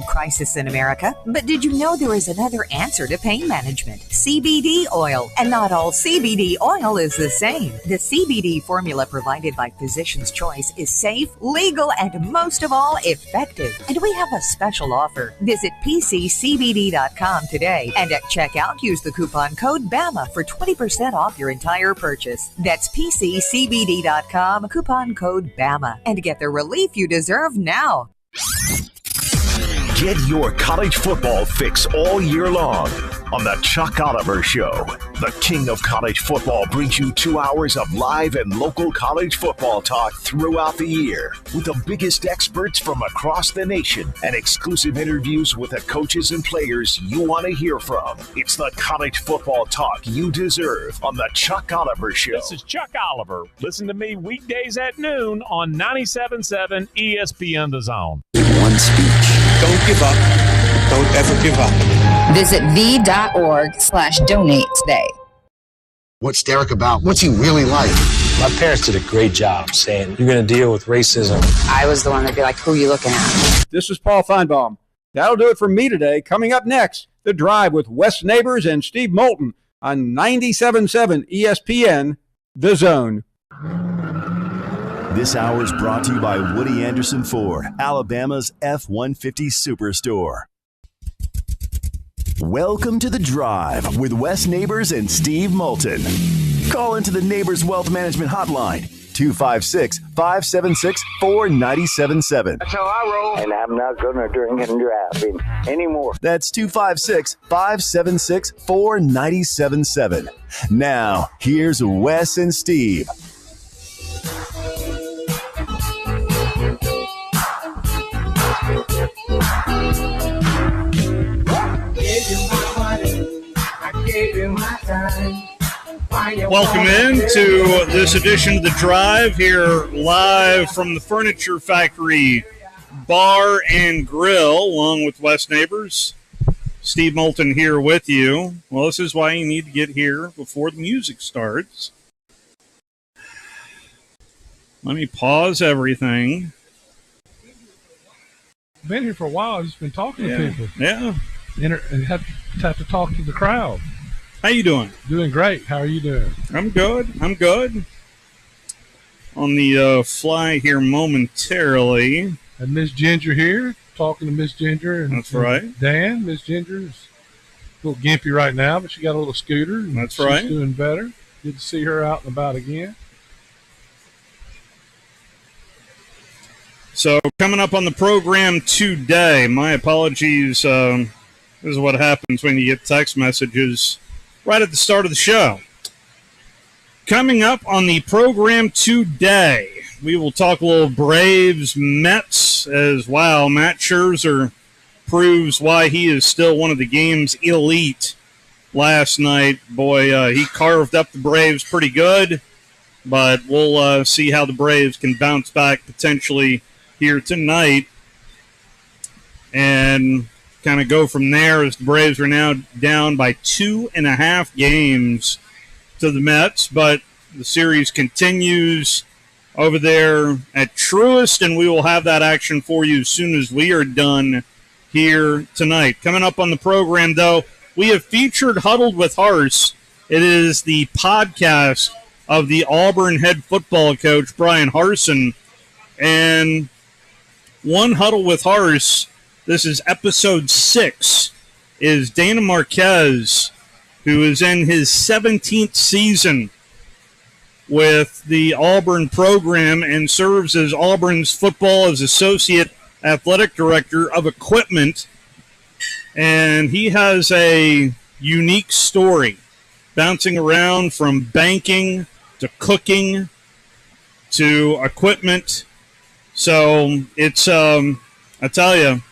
crisis in America, but did you know there is another answer to pain management? CBD oil. And not all CBD oil is the same. The CBD formula provided by Physician's Choice is safe, legal, and most of all, effective. And we have a special offer. Visit PCCBD.com today, and at checkout, use the coupon code BAMA for 20% off your entire purchase. That's PCCBD.com, coupon code BAMA, and get the relief you deserve now. Get your college football fix all year long on the Chuck Oliver Show. The king of college football brings you 2 hours of live and local college football talk throughout the year with the biggest experts from across the nation and exclusive interviews with the coaches and players you want to hear from. It's the college football talk you deserve on the Chuck Oliver Show. This is Chuck Oliver. Listen to me weekdays at noon on 97.7 ESPN The Zone. One speech. Don't give up. Don't ever give up. Visit v.org/donate today. What's Derek about? What's he really like? My parents did a great job saying, you're going to deal with racism. I was the one that'd be like, who are you looking at? This is Paul Feinbaum. That'll do it for me today. Coming up next, The Drive with Wes Neighbors and Steve Moulton on 97.7 ESPN, The Zone. This hour is brought to you by Woody Anderson Ford, Alabama's F-150 Superstore. Welcome to The Drive with Wes Neighbors and Steve Moulton. Call into the Neighbors Wealth Management Hotline, 256-576-4977. That's how I roll. And I'm not going to drink and drive anymore. That's 256-576-4977. Now, here's Wes and Steve. Welcome in to this edition of The Drive here live from the Furniture Factory Bar and Grill, along with Wes Neighbors. Steve Moulton here with you. Well, this is why you need to get here before the music starts. Let me pause everything. Been here for a while. Just been talking to people. Yeah. And have to talk to the crowd. How you doing? Doing great. How are you doing? I'm good. On the fly here momentarily. And Miss Ginger here, talking to Miss Ginger. And, that's right. Dan, Miss Ginger's a little gimpy right now, but she got a little scooter. And that's right. She's doing better. Good to see her out and about again. So coming up on the program today, my apologies. This is what happens when you get text messages right at the start of the show. Coming up on the program today, we will talk a little Braves, Mets, as wow, Matt Scherzer proves why he is still one of the game's elite last night. Boy, he carved up the Braves pretty good, but we'll see how the Braves can bounce back potentially here tonight and kind of go from there, as the Braves are now down by 2.5 games to the Mets, but the series continues over there at Truist, and we will have that action for you as soon as we are done here tonight. Coming up on the program, though, we have featured Huddled with Harse. It is the podcast of the Auburn head football coach, Brian Harsin, and One Huddle with Harse. This is episode 6, is Dana Marquez, who is in his 17th season with the Auburn program and serves as Auburn's football as associate athletic director of equipment. And he has a unique story, bouncing around from banking to cooking to equipment. So it's, I tell you,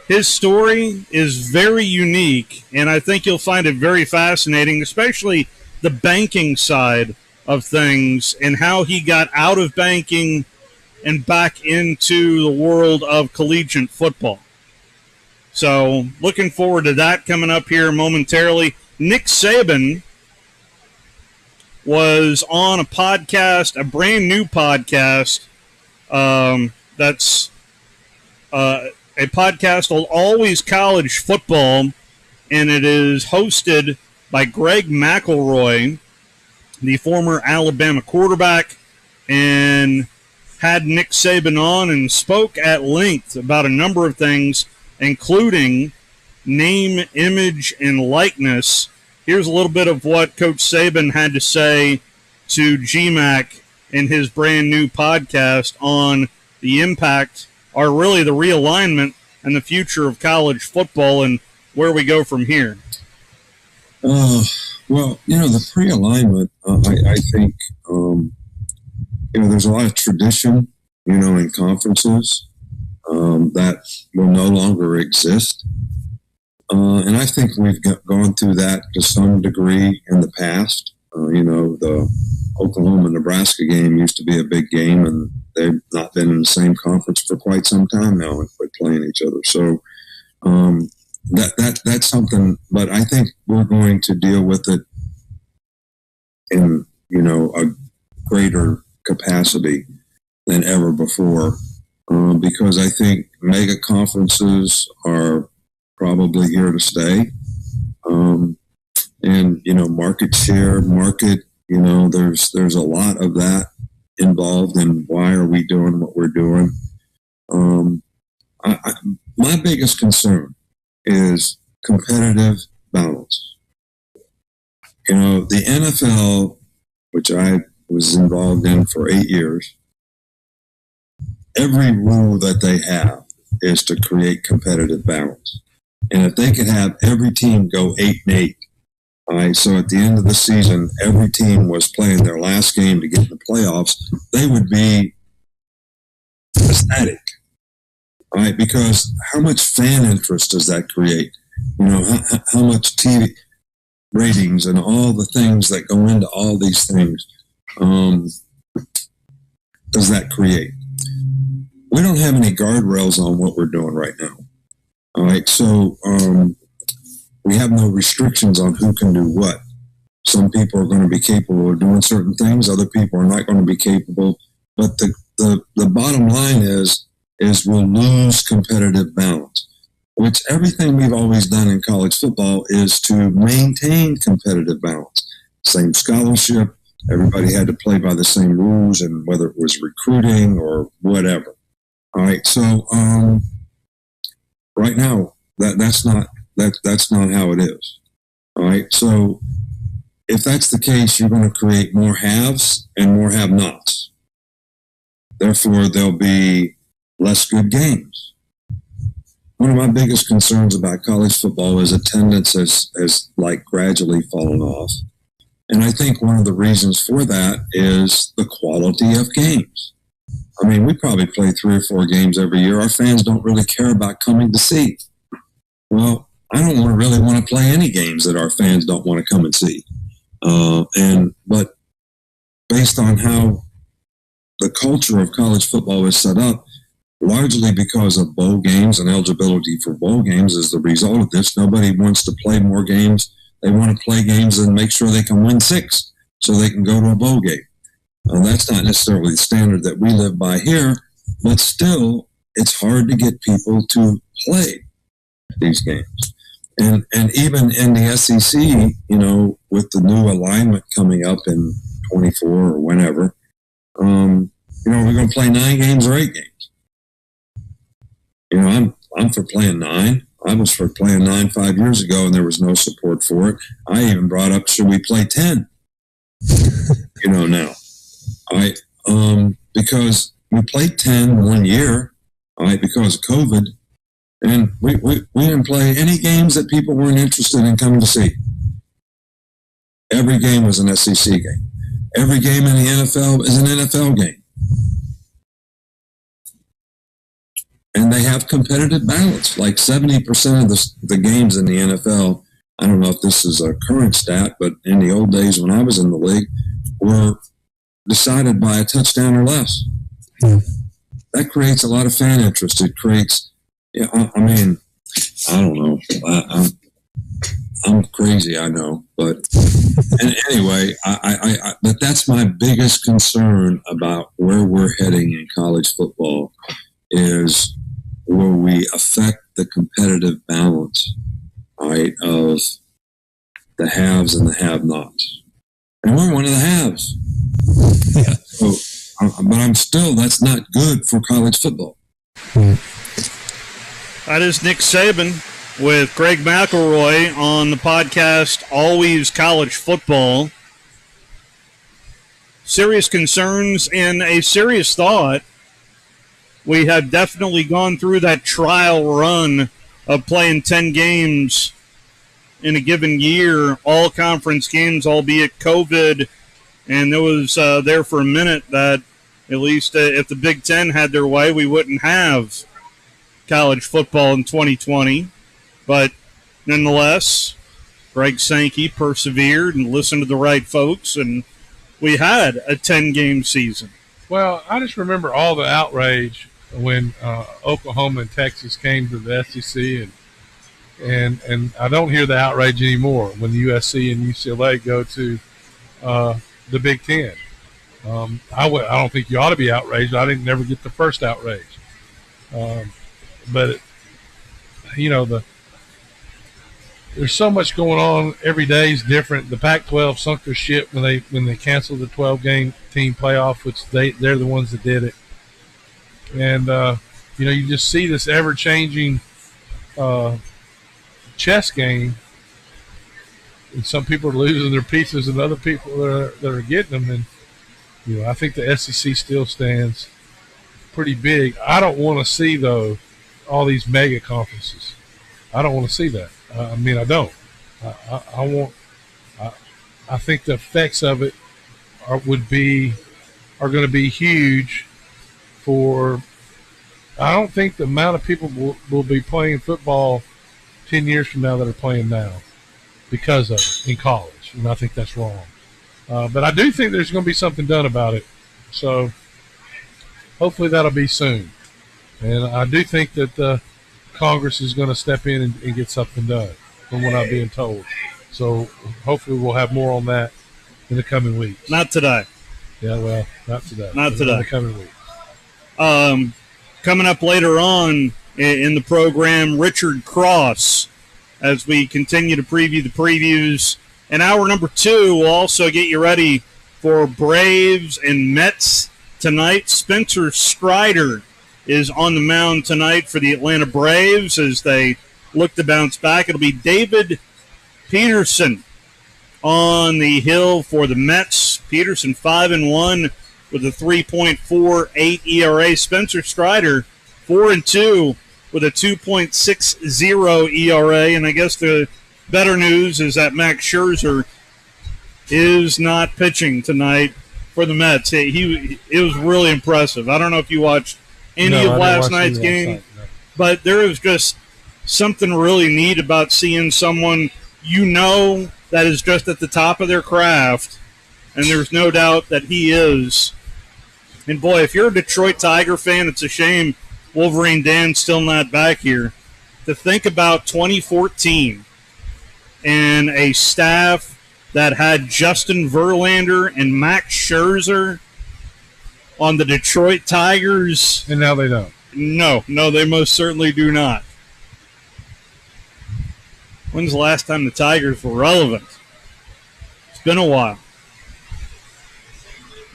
his story is very unique, and I think you'll find it very fascinating, especially the banking side of things and how he got out of banking and back into the world of collegiate football. So looking forward to that coming up here momentarily. Nick Saban was on a podcast, a brand new podcast That's a podcast called Always College Football, and it is hosted by Greg McElroy, the former Alabama quarterback, and had Nick Saban on and spoke at length about a number of things, including name, image, and likeness. Here's a little bit of what Coach Saban had to say to GMAC in his brand new podcast on the impact, or really the realignment and the future of college football and where we go from here. Well, the pre-alignment, I think, there's a lot of tradition, in conferences that will no longer exist. And I think we've gone through that to some degree in the past. The Oklahoma-Nebraska game used to be a big game, and they've not been in the same conference for quite some time now and quit playing each other. So that's something, but I think we're going to deal with it in, a greater capacity than ever before, because I think mega conferences are probably here to stay. And, market share, there's a lot of that involved in why are we doing what we're doing. My biggest concern is competitive balance. The NFL, which I was involved in for 8 years, every rule that they have is to create competitive balance. And if they could have every team go 8-8, all right, so at the end of the season, every team was playing their last game to get in the playoffs, they would be ecstatic. All right, because how much fan interest does that create? How much TV ratings and all the things that go into all these things does that create? We don't have any guardrails on what we're doing right now. All right, so we have no restrictions on who can do what. Some people are going to be capable of doing certain things. Other people are not going to be capable. But the bottom line is we'll lose competitive balance, which everything we've always done in college football is to maintain competitive balance. Same scholarship. Everybody had to play by the same rules, and whether it was recruiting or whatever. All right, so right now that's not how it is. All right, so if that's the case, you're going to create more haves and more have-nots. Therefore, there'll be less good games. One of my biggest concerns about college football is attendance has gradually fallen off. And I think one of the reasons for that is the quality of games. I mean, we probably play 3 or 4 games every year. Our fans don't really care about coming to see. Well, I don't really want to play any games that our fans don't want to come and see. But based on how the culture of college football is set up, largely because of bowl games and eligibility for bowl games as the result of this, nobody wants to play more games. They want to play games and make sure they can win 6 so they can go to a bowl game. That's not necessarily the standard that we live by here, but still, it's hard to get people to play these games. And even in the SEC, with the new alignment coming up in 24 or whenever, we're going to play 9 games or 8 games. I'm for playing 9. I was for playing 9 5 years ago, and there was no support for it. I even brought up, should we play 10? Now. All right, because we played 10 one year, all right, because of COVID, and we didn't play any games that people weren't interested in coming to see. Every game was an SEC game. Every game in the NFL is an NFL game. And they have competitive balance. Like 70% of the games in the NFL, I don't know if this is a current stat, but in the old days when I was in the league, were decided by a touchdown or less. Yeah. That creates a lot of fan interest. It creates, I don't know. I'm crazy, I know, but and anyway, but that's my biggest concern about where we're heading in college football is will we affect the competitive balance, right, of the haves and the have-nots. And we're one of the haves. Yeah. So, but that's not good for college football. That is Nick Saban with Greg McElroy on the podcast Always College Football. Serious concerns and a serious thought. We have definitely gone through that trial run of playing 10 games in a given year, all conference games, albeit COVID. And there was there for a minute that at least if the Big Ten had their way, we wouldn't have college football in 2020. But nonetheless, Greg Sankey persevered and listened to the right folks, and we had a 10-game season. Well, I just remember all the outrage when Oklahoma and Texas came to the SEC, and I don't hear the outrage anymore when the USC and UCLA go to the Big Ten. I don't think you ought to be outraged. I didn't never get the first outrage, but there's so much going on. Every day is different. The Pac-12 sunk their ship when they canceled the 12-game team playoff, which they're the ones that did it. And you just see this ever-changing chess game, and some people are losing their pieces, and other people that are getting them. And I think the SEC still stands pretty big. I don't want to see though all these mega conferences. I don't want to see that. I don't. I think the effects of it are going to be huge. I don't think the amount of people will be playing football 10 years from now that are playing now because of it in college, and I think that's wrong. But I do think there's going to be something done about it. So hopefully that'll be soon. And I do think that Congress is going to step in and get something done from what I'm being told. So hopefully we'll have more on that in the coming weeks. Not today. Yeah, well, not today. Not today. In the coming weeks. Coming up later on in the program, Richard Cross, as we continue to preview the previews. In hour number 2, we'll also get you ready for Braves and Mets tonight. Spencer Strider is on the mound tonight for the Atlanta Braves as they look to bounce back. It'll be David Peterson on the hill for the Mets. Peterson 5-1 with a 3.48 ERA. Spencer Strider 4-2 with a 2.60 ERA. And I guess the better news is that Max Scherzer is not pitching tonight for the Mets. It was really impressive. I don't know if you watched any of last night's game, but there was just something really neat about seeing someone that is just at the top of their craft, and there's no doubt that he is. And boy, if you're a Detroit Tiger fan, it's a shame Wolverine Dan's still not back here. To think about 2014 and a staff that had Justin Verlander and Max Scherzer on the Detroit Tigers. And now they don't. No, they most certainly do not. When's the last time the Tigers were relevant? It's been a while.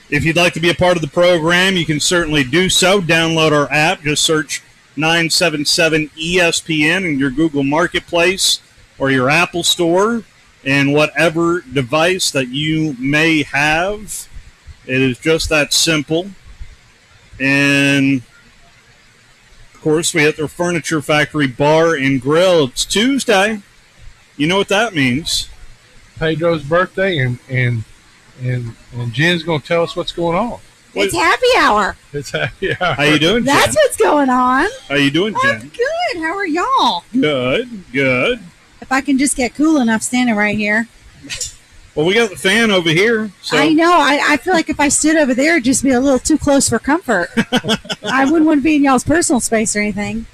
If you'd like to be a part of the program, you can certainly do so. Download our app. Just search 977 ESPN in your Google Marketplace or your Apple Store, and whatever device that you may have. It is just that simple. And, of course, we hit their Furniture Factory Bar and Grill. It's Tuesday. You know what that means. Pedro's birthday, and Jen's going to tell us what's going on. It's happy hour. It's happy hour. How you doing, Jen? That's what's going on. How you doing, Jen? I'm good. How are y'all? Good. If I can just get cool enough standing right here. Well, we got the fan over here. So. I know. I feel like if I stood over there, it'd just be a little too close for comfort. I wouldn't want to be in y'all's personal space or anything.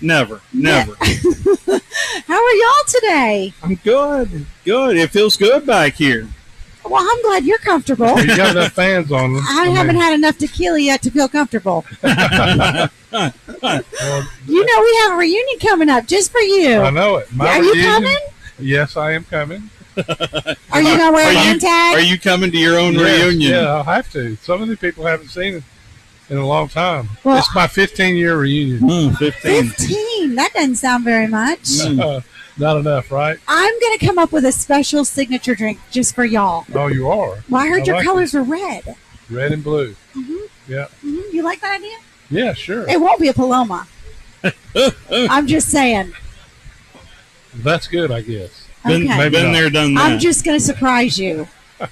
Never. How are y'all today? I'm good. Good. It feels good back here. Well, I'm glad you're comfortable. You got enough fans on them. I haven't had enough tequila yet to feel comfortable. You know, we have a reunion coming up just for you. I know it. Are you coming? Yes, I am coming. Are you going to wear a name tag? Are you coming to your own reunion? Yeah, I'll have to. Some of the people haven't seen it in a long time. Well, it's my 15-year reunion. 15? That doesn't sound very much. Not enough, right? I'm going to come up with a special signature drink just for y'all. Oh, you are? Well, I heard your like colors are red. Red and blue. Mm-hmm. Yeah. Mm-hmm. You like that idea? Yeah, sure. It won't be a Paloma. I'm just saying. That's good, I guess. Okay. Been there, done that. I'm just going to surprise you.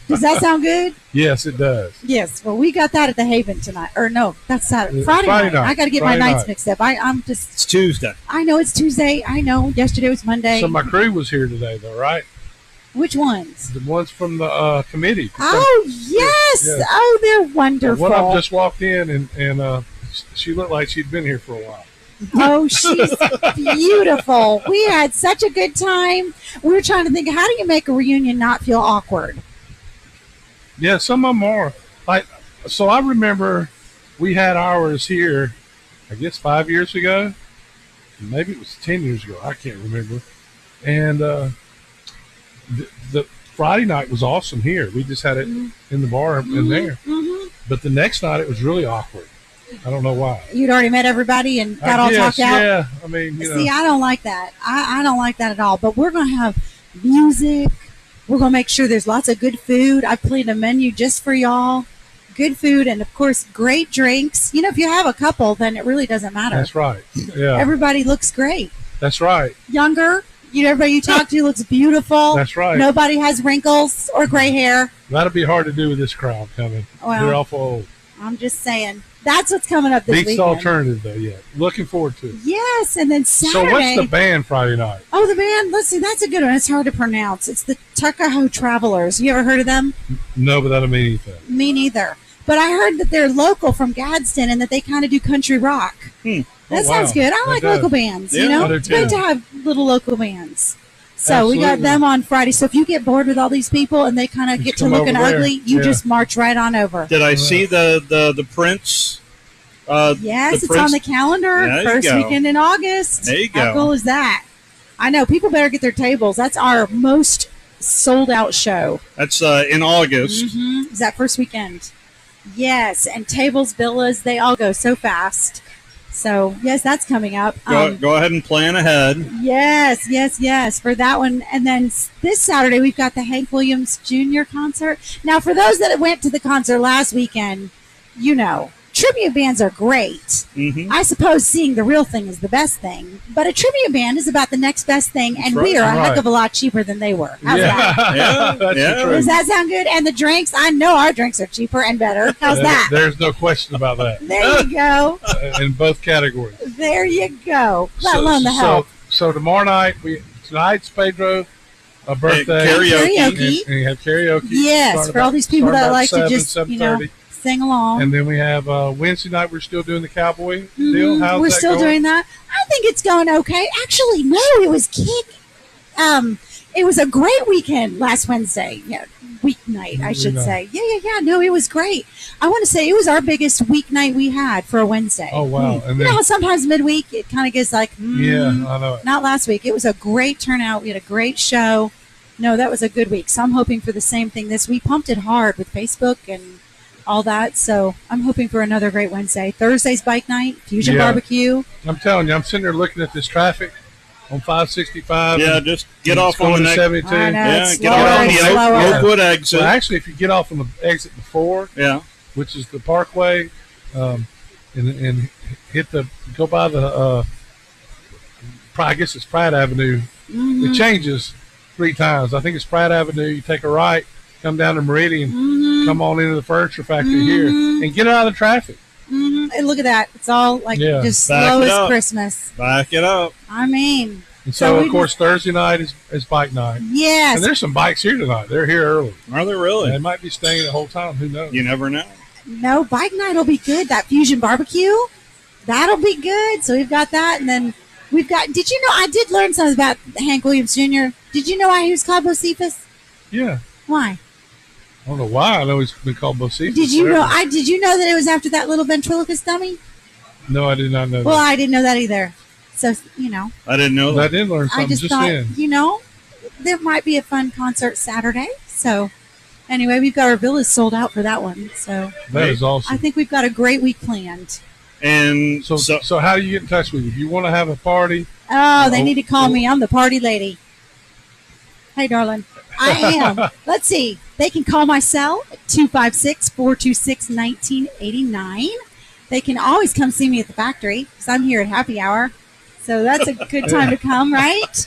Does that sound good? Yes, it does. Yes. Well, we got that at the Haven tonight. Or no, that's Saturday. Friday night. I got to get my nights mixed up. I'm just. It's Tuesday. I know it's Tuesday. I know. Yesterday was Monday. So my crew was here today, though, right? Which ones? The ones from the committee. Oh, yes. Yeah. Oh, they're wonderful. One of them just walked in, and she looked like she'd been here for a while. Oh, she's beautiful. We had such a good time. We were trying to think, how do you make a reunion not feel awkward? Yeah, some of them are. So I remember we had ours here, I guess 5 years ago. Maybe it was 10 years ago. I can't remember. And the Friday night was awesome here. We just had it in the bar in there. Mm-hmm. But the next night it was really awkward. I don't know why. You'd already met everybody and got all talked out? Yeah. I mean, you know. See, I don't like that. I don't like that at all. But we're going to have music. We're going to make sure there's lots of good food. I planned a menu just for y'all. Good food and, of course, great drinks. You know, if you have a couple, then it really doesn't matter. That's right. Yeah. Everybody looks great. That's right. Younger. You know, everybody you talk to looks beautiful. That's right. Nobody has wrinkles or gray hair. That'll be hard to do with this crowd coming. Well, they're awful old. I'm just saying. That's what's coming up this weekend. Beats alternative, though, yeah. Looking forward to it. Yes, and then Saturday. So what's the band Friday night? Oh, the band. Let's see. That's a good one. It's hard to pronounce. It's the Tuckahoe Travelers. You ever heard of them? No, but that don't mean anything. Me neither. But I heard that they're local from Gadsden and that they kind of do country rock. That sounds good. I like local bands, you know? It's great to have little local bands. So Absolutely. We got them on Friday. So if you get bored with all these people and they kind of get to looking ugly, you just march right on over. Did I see the Prince? Yes, it's on the calendar. First weekend in August. There you go. How cool is that? I know. People better get their tables. That's our most sold out show. That's in August. Mm-hmm. Is that first weekend? Yes, and tables, villas, they all go so fast. So, yes, that's coming up. Go ahead and plan ahead. Yes, for that one. And then this Saturday, we've got the Hank Williams Jr. concert. Now, for those that went to the concert last weekend, you know, tribute bands are great. Mm-hmm. I suppose seeing the real thing is the best thing. But a tribute band is about the next best thing, and we are a heck of a lot cheaper than they were. How's that? Does that sound good? And the drinks, I know our drinks are cheaper and better. How's that? There's no question about that. There you go. In both categories. There you go. Let alone the help. So tomorrow night, tonight's Pedro a birthday. Karaoke. And you have karaoke. Yes, for all these people that like to just, sing along. And then we have Wednesday night, we're still doing the cowboy deal. How's we're that still going? doing that. I think it's going okay. Actually, no, it was it was a great weekend last Wednesday. Yeah, weeknight, I should say. Yeah. No, it was great. I want to say it was our biggest weeknight we had for a Wednesday. Oh, wow. And you know how sometimes midweek it kind of gets like, yeah, I know it. Not last week. It was a great turnout. We had a great show. No, that was a good week. So I'm hoping for the same thing this week. Pumped it hard with Facebook and all that. So I'm hoping for another great Wednesday. Thursday's bike night, Fusion Barbecue. I'm telling you, I'm sitting there looking at this traffic on 565. Yeah, just get off on the 72. I know, get off on the Oakwood exit. Well, actually, if you get off on the exit before, which is the Parkway, and go by the, I guess it's Pratt Avenue. Mm-hmm. It changes 3 times. I think it's Pratt Avenue. You take a right, come down to Meridian, come on into the furniture factory here, and get out of the traffic. Mm-hmm. And look at that. It's all like just slow as Christmas. Back it up. I mean. And so of course, Thursday night is bike night. Yes. And there's some bikes here tonight. They're here early. Are they really? They might be staying the whole time. Who knows? You never know. No, bike night will be good. That Fusion Barbecue, that'll be good. So we've got that. And then Did you know, I did learn something about Hank Williams Jr. Did you know why he was called Bocephus? Yeah. Why? I don't know why. I know he's been called Bocephus. Did you know that it was after that little ventriloquist dummy? No, I did not know that. Well, I didn't know that either. So, I didn't know that. I did learn something I just thought, there might be a fun concert Saturday. So, anyway, we've got our villas sold out for that one. So that is awesome. I think we've got a great week planned. And so how do you get in touch with you? If you want to have a party? Oh, they need to call me. I'm the party lady. Hey, darling. I am. Let's see. They can call my cell at 256-426-1989. They can always come see me at the factory because I'm here at happy hour. So that's a good time to come, right?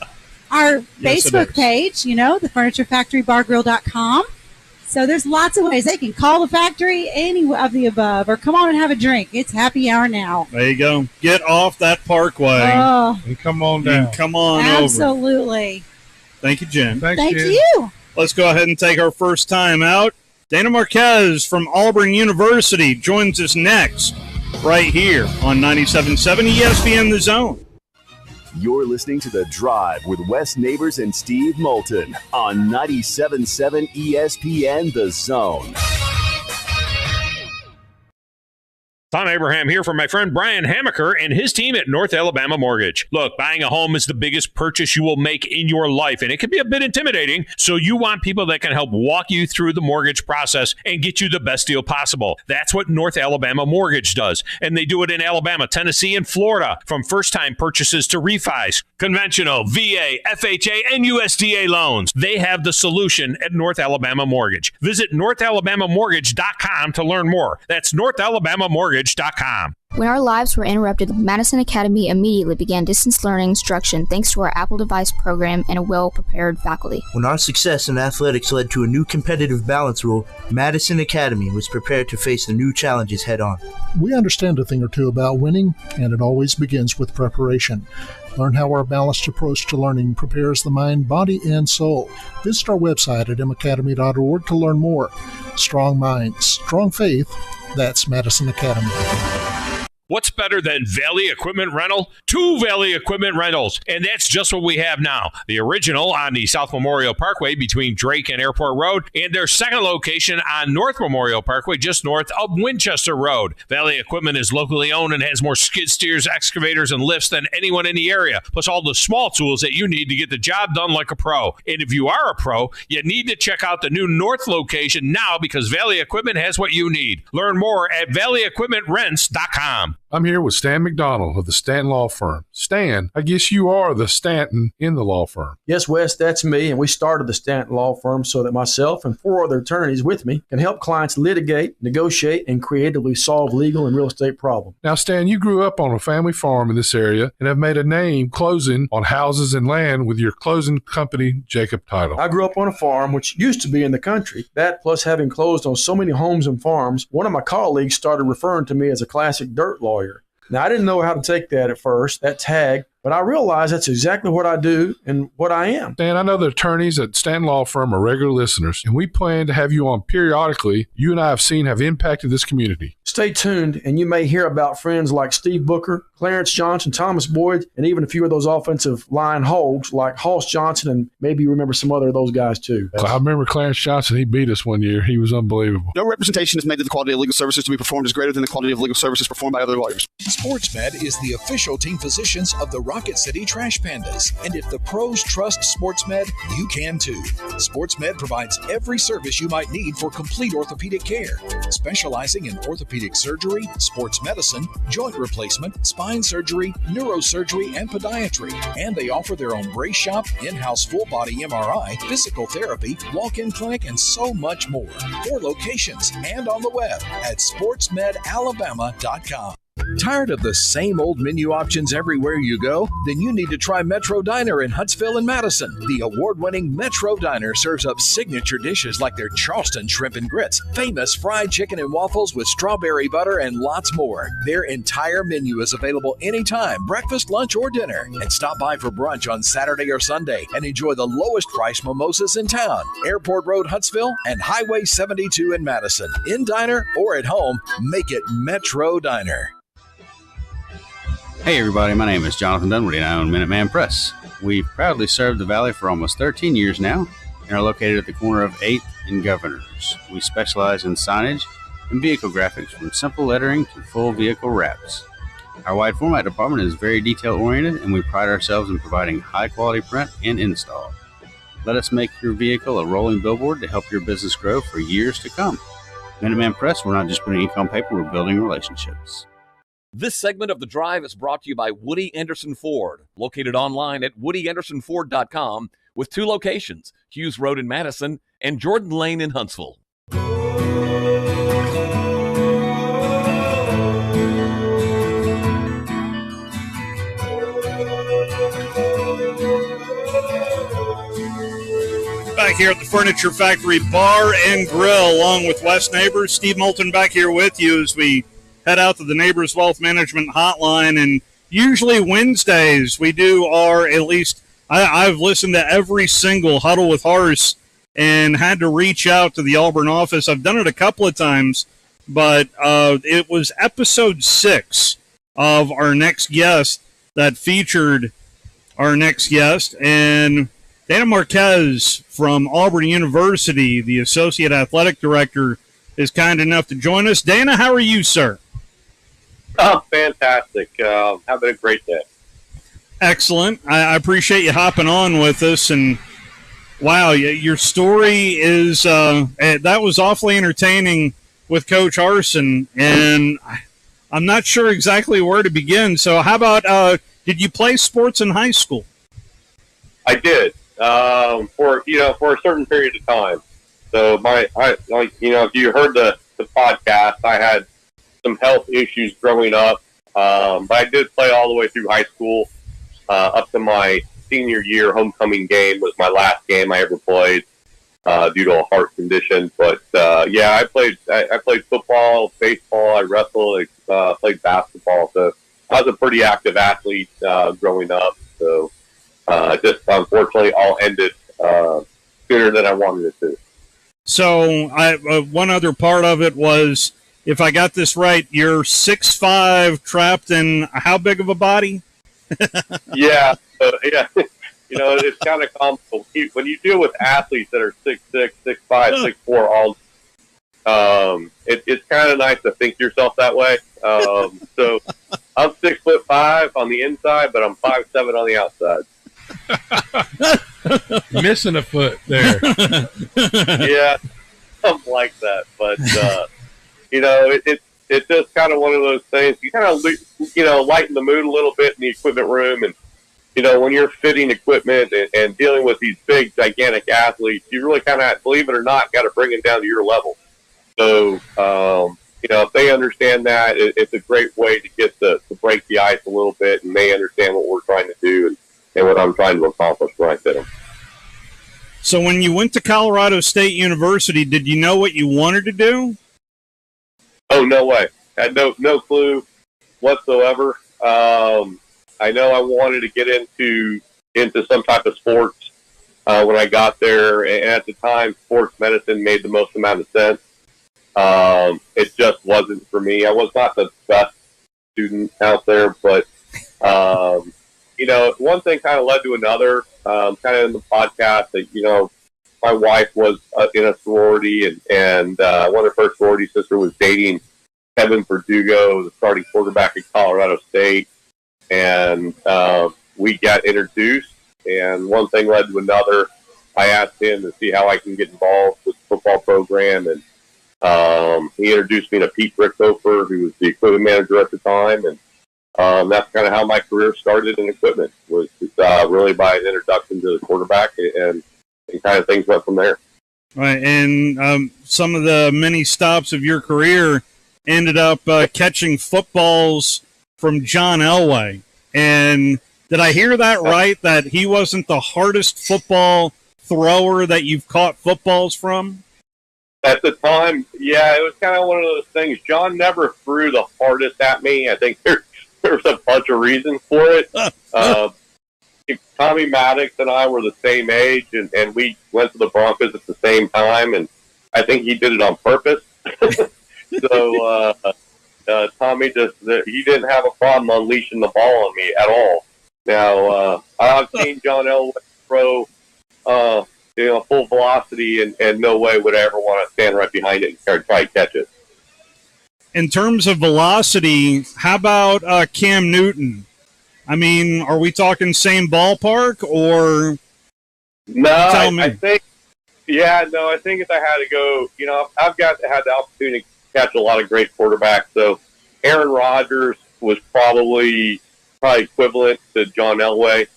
Our Facebook page, thefurnitureFactoryBarGrill.com. So there's lots of ways. They can call the factory, any of the above, or come on and have a drink. It's happy hour now. There you go. Get off that parkway. Oh, and come on down. And come on over. Absolutely. Thank you, Jen. Thank you. Let's go ahead and take our first time out. Dana Marquez from Auburn University joins us next, right here on 97.7 ESPN The Zone. You're listening to The Drive with Wes Neighbors and Steve Moulton on 97.7 ESPN The Zone. Tom Abraham here from my friend Brian Hamaker and his team at North Alabama Mortgage. Look, buying a home is the biggest purchase you will make in your life, and it can be a bit intimidating, so you want people that can help walk you through the mortgage process and get you the best deal possible. That's what North Alabama Mortgage does, and they do it in Alabama, Tennessee, and Florida, from first-time purchases to refis, conventional, VA, FHA, and USDA loans. They have the solution at North Alabama Mortgage. Visit NorthAlabamaMortgage.com to learn more. That's NorthAlabamaMortgage.com. When our lives were interrupted, Madison Academy immediately began distance learning instruction thanks to our Apple device program and a well-prepared faculty. When our success in athletics led to a new competitive balance rule, Madison Academy was prepared to face the new challenges head-on. We understand a thing or two about winning, and it always begins with preparation. Learn how our balanced approach to learning prepares the mind, body, and soul. Visit our website at macademy.org to learn more. Strong minds, strong faith. That's Madison Academy. What's better than Valley Equipment Rental? 2 Valley Equipment Rentals, and that's just what we have now. The original on the South Memorial Parkway between Drake and Airport Road, and their second location on North Memorial Parkway just north of Winchester Road. Valley Equipment is locally owned and has more skid steers, excavators, and lifts than anyone in the area, plus all the small tools that you need to get the job done like a pro. And if you are a pro, you need to check out the new North location now because Valley Equipment has what you need. Learn more at valleyequipmentrents.com. I'm here with Stan McDonald of the Stanton Law Firm. Stan, I guess you are the Stanton in the law firm. Yes, Wes, that's me, and we started the Stanton Law Firm so that myself and 4 other attorneys with me can help clients litigate, negotiate, and creatively solve legal and real estate problems. Now, Stan, you grew up on a family farm in this area and have made a name closing on houses and land with your closing company, Jacob Title. I grew up on a farm, which used to be in the country. That, plus having closed on so many homes and farms, one of my colleagues started referring to me as a classic dirt lawyer. Now, I didn't know how to take that at first, that tag, but I realized that's exactly what I do and what I am. Dan, I know the attorneys at Stanton Law Firm are regular listeners, and we plan to have you on periodically. You and I have seen have impacted this community. Stay tuned, and you may hear about friends like Steve Booker, Clarence Johnson, Thomas Boyd, and even a few of those offensive line hogs like Hoss Johnson, and maybe you remember some other of those guys too. I remember Clarence Johnson. He beat us one year. He was unbelievable. No representation is made that the quality of legal services to be performed is greater than the quality of legal services performed by other lawyers. SportsMed is the official team physicians of the Rocket City Trash Pandas, and if the pros trust SportsMed, you can too. SportsMed provides every service you might need for complete orthopedic care, specializing in orthopedic surgery, sports medicine, joint replacement, spine surgery, neurosurgery, and podiatry. And they offer their own brace shop, in-house full-body MRI, physical therapy, walk-in clinic, and so much more. 4 locations and on the web at sportsmedalabama.com. Tired of the same old menu options everywhere you go? Then you need to try Metro Diner in Huntsville and Madison. The award-winning Metro Diner serves up signature dishes like their Charleston shrimp and grits, famous fried chicken and waffles with strawberry butter, and lots more. Their entire menu is available anytime, breakfast, lunch, or dinner. And stop by for brunch on Saturday or Sunday and enjoy the lowest price mimosas in town. Airport Road, Huntsville, and Highway 72 in Madison. In diner or at home, make it Metro Diner. Hey everybody, my name is Jonathan Dunwoody and I own Minuteman Press. We've proudly served the Valley for almost 13 years now and are located at the corner of 8th and Governors. We specialize in signage and vehicle graphics from simple lettering to full vehicle wraps. Our wide format department is very detail oriented and we pride ourselves in providing high quality print and install. Let us make your vehicle a rolling billboard to help your business grow for years to come. Minuteman Press, we're not just putting ink on paper, we're building relationships. This segment of The Drive is brought to you by Woody Anderson Ford, located online at WoodyAndersonFord.com with 2 locations, Hughes Road in Madison and Jordan Lane in Huntsville. Back here at the Furniture Factory Bar and Grill, along with Wes Neighbors. Steve Moulton back here with you as we head out to the Neighbors Wealth Management Hotline. And usually Wednesdays we do our, at least I've listened to every single Huddle with Horace and had to reach out to the Auburn office. I've done it a couple of times, but it was episode 6 of our next guest that featured our next guest. And Dana Marquez from Auburn University, the Associate Athletic Director, is kind enough to join us. Dana, how are you, sir? Oh, fantastic. Having a great day. Excellent. I appreciate you hopping on with us. And, wow, your story is that was awfully entertaining with Coach Arson. And I'm not sure exactly where to begin. So how about did you play sports in high school? I did for a certain period of time. So if you heard the podcast, I had some health issues growing up, but I did play all the way through high school up to my senior year. Homecoming game was my last game I ever played due to a heart condition. But I played football, baseball, I wrestled, played basketball. So I was a pretty active athlete growing up. So just unfortunately all ended sooner than I wanted it to. So one other part of it was, if I got this right, you're 6'5", trapped in how big of a body? Yeah. It's kind of comical. When you deal with athletes that are 6'6", 6'5", 6'4", it's kind of nice to think yourself that way. So I'm 6'5" on the inside, but I'm 5'7" on the outside. Missing a foot there. Yeah, something like that. But it's just kind of one of those things. You kind of lighten the mood a little bit in the equipment room, and when you're fitting equipment and dealing with these big, gigantic athletes, you really kind of, believe it or not, got to bring it down to your level. So if they understand that, it's a great way to get to break the ice a little bit, and they understand what we're trying to do and what I'm trying to accomplish when I fit them. So when you went to Colorado State University, did you know what you wanted to do? Oh, no way. I had no clue whatsoever. I know I wanted to get into some type of sports when I got there, and at the time, sports medicine made the most amount of sense. It just wasn't for me. I was not the best student out there, but one thing kind of led to another. Kind of in the podcast that my wife was in a sorority, and one of her sorority sisters was dating Kevin Verdugo, the starting quarterback at Colorado State, and we got introduced. And one thing led to another. I asked him to see how I can get involved with the football program, and he introduced me to Pete Brickhofer, who was the equipment manager at the time, and that's kind of how my career started in equipment, was really by an introduction to the quarterback, and kind of things went from there. Right, and some of the many stops of your career ended up catching footballs from John Elway. And did I hear that right, that he wasn't the hardest football thrower that you've caught footballs from? At the time, yeah, it was kind of one of those things. John never threw the hardest at me. I think there's a bunch of reasons for it. Tommy Maddox and I were the same age, and we went to the Broncos at the same time, and I think he did it on purpose. So Tommy he didn't have a problem unleashing the ball on me at all. Now, I've seen John Elway throw, full velocity, and no way would I ever want to stand right behind it and try to catch it. In terms of velocity, how about Cam Newton? I mean, are we talking same ballpark or? No, I think if I had to go, I've had the opportunity to catch a lot of great quarterbacks. So Aaron Rodgers was probably equivalent to John Elway,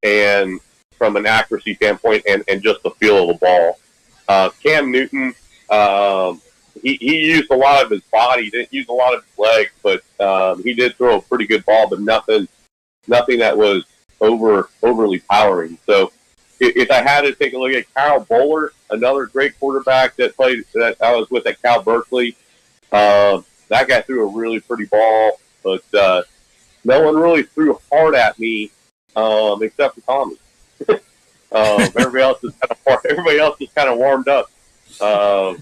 and from an accuracy standpoint and just the feel of the ball. Cam Newton, he used a lot of his body, he didn't use a lot of his legs, but he did throw a pretty good ball, but nothing that was overly powering. So if I had to take a look at Kyle Bowler, another great quarterback that I was with at Cal Berkeley, that guy threw a really pretty ball, but no one really threw hard at me except for Tommy. Everybody else is kind of warmed up. It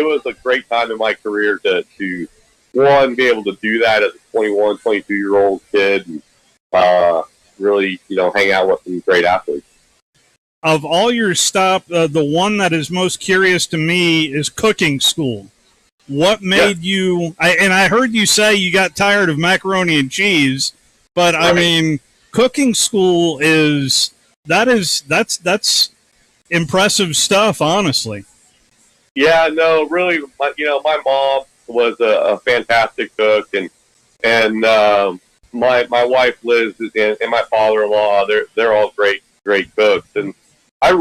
was a great time in my career to one, be able to do that as a 21, 22-year-old kid, and really, hang out with some great athletes. Of all your stuff, the one that is most curious to me is cooking school. What made you? I heard you say you got tired of macaroni and cheese, but right. I mean, cooking school that's impressive stuff, honestly. Yeah, no, really. My mom was a fantastic cook, and my wife Liz and my father-in-law, they're all great cooks, and I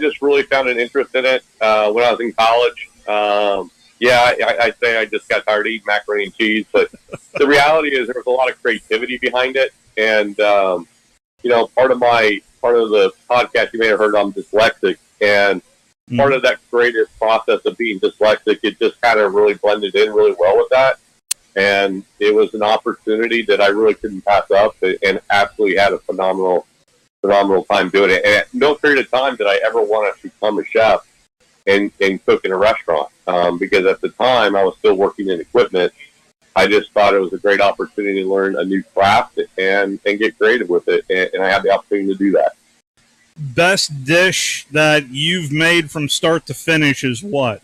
just really found an interest in it when I was in college. I'd say I just got tired of eating macaroni and cheese, but the reality is there was a lot of creativity behind it, and part of the podcast you may have heard, I'm dyslexic, and part of that creative process of being dyslexic, it just kind of really blended in really well with that. And it was an opportunity that I really couldn't pass up, and absolutely had a phenomenal time doing it. And at no period of time did I ever want to become a chef and cook in a restaurant, because at the time I was still working in equipment. I just thought it was a great opportunity to learn a new craft and get creative with it, and I had the opportunity to do that. Best dish that you've made from start to finish is what,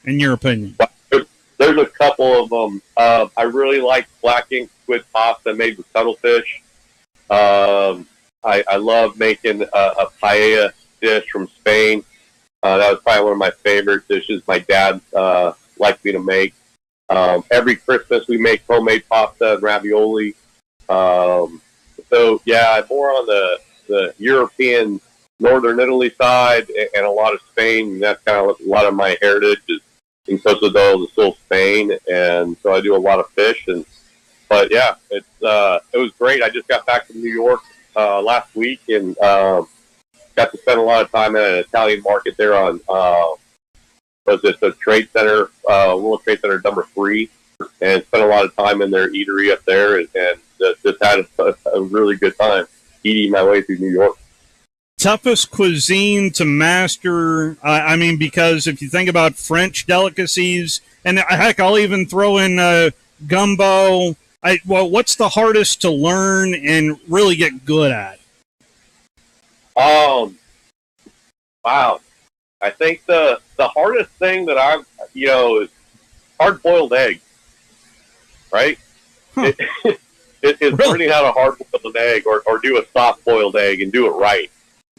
in your opinion? There's a couple of them. I really like black ink squid pasta made with cuttlefish. I love making a paella dish from Spain. That was probably one of my favorite dishes my dad liked me to make. Every Christmas we make homemade pasta and ravioli. More on the European northern Italy side and a lot of Spain. That's kind of a lot of my heritage is in Costa del Sol, Spain, and so I do a lot of fish. It was great. I just got back from New York last week and got to spend a lot of time at an Italian market there on the Trade Center, World Trade Center number 3, and spent a lot of time in their eatery up there, and just had a really good time eating my way through New York. Toughest cuisine to master, because if you think about French delicacies, and heck, I'll even throw in gumbo. What's the hardest to learn and really get good at? Wow. I think the hardest thing that is hard-boiled eggs, right? Huh. It's really? Learning how to hard-boil an egg or do a soft-boiled egg and do it right.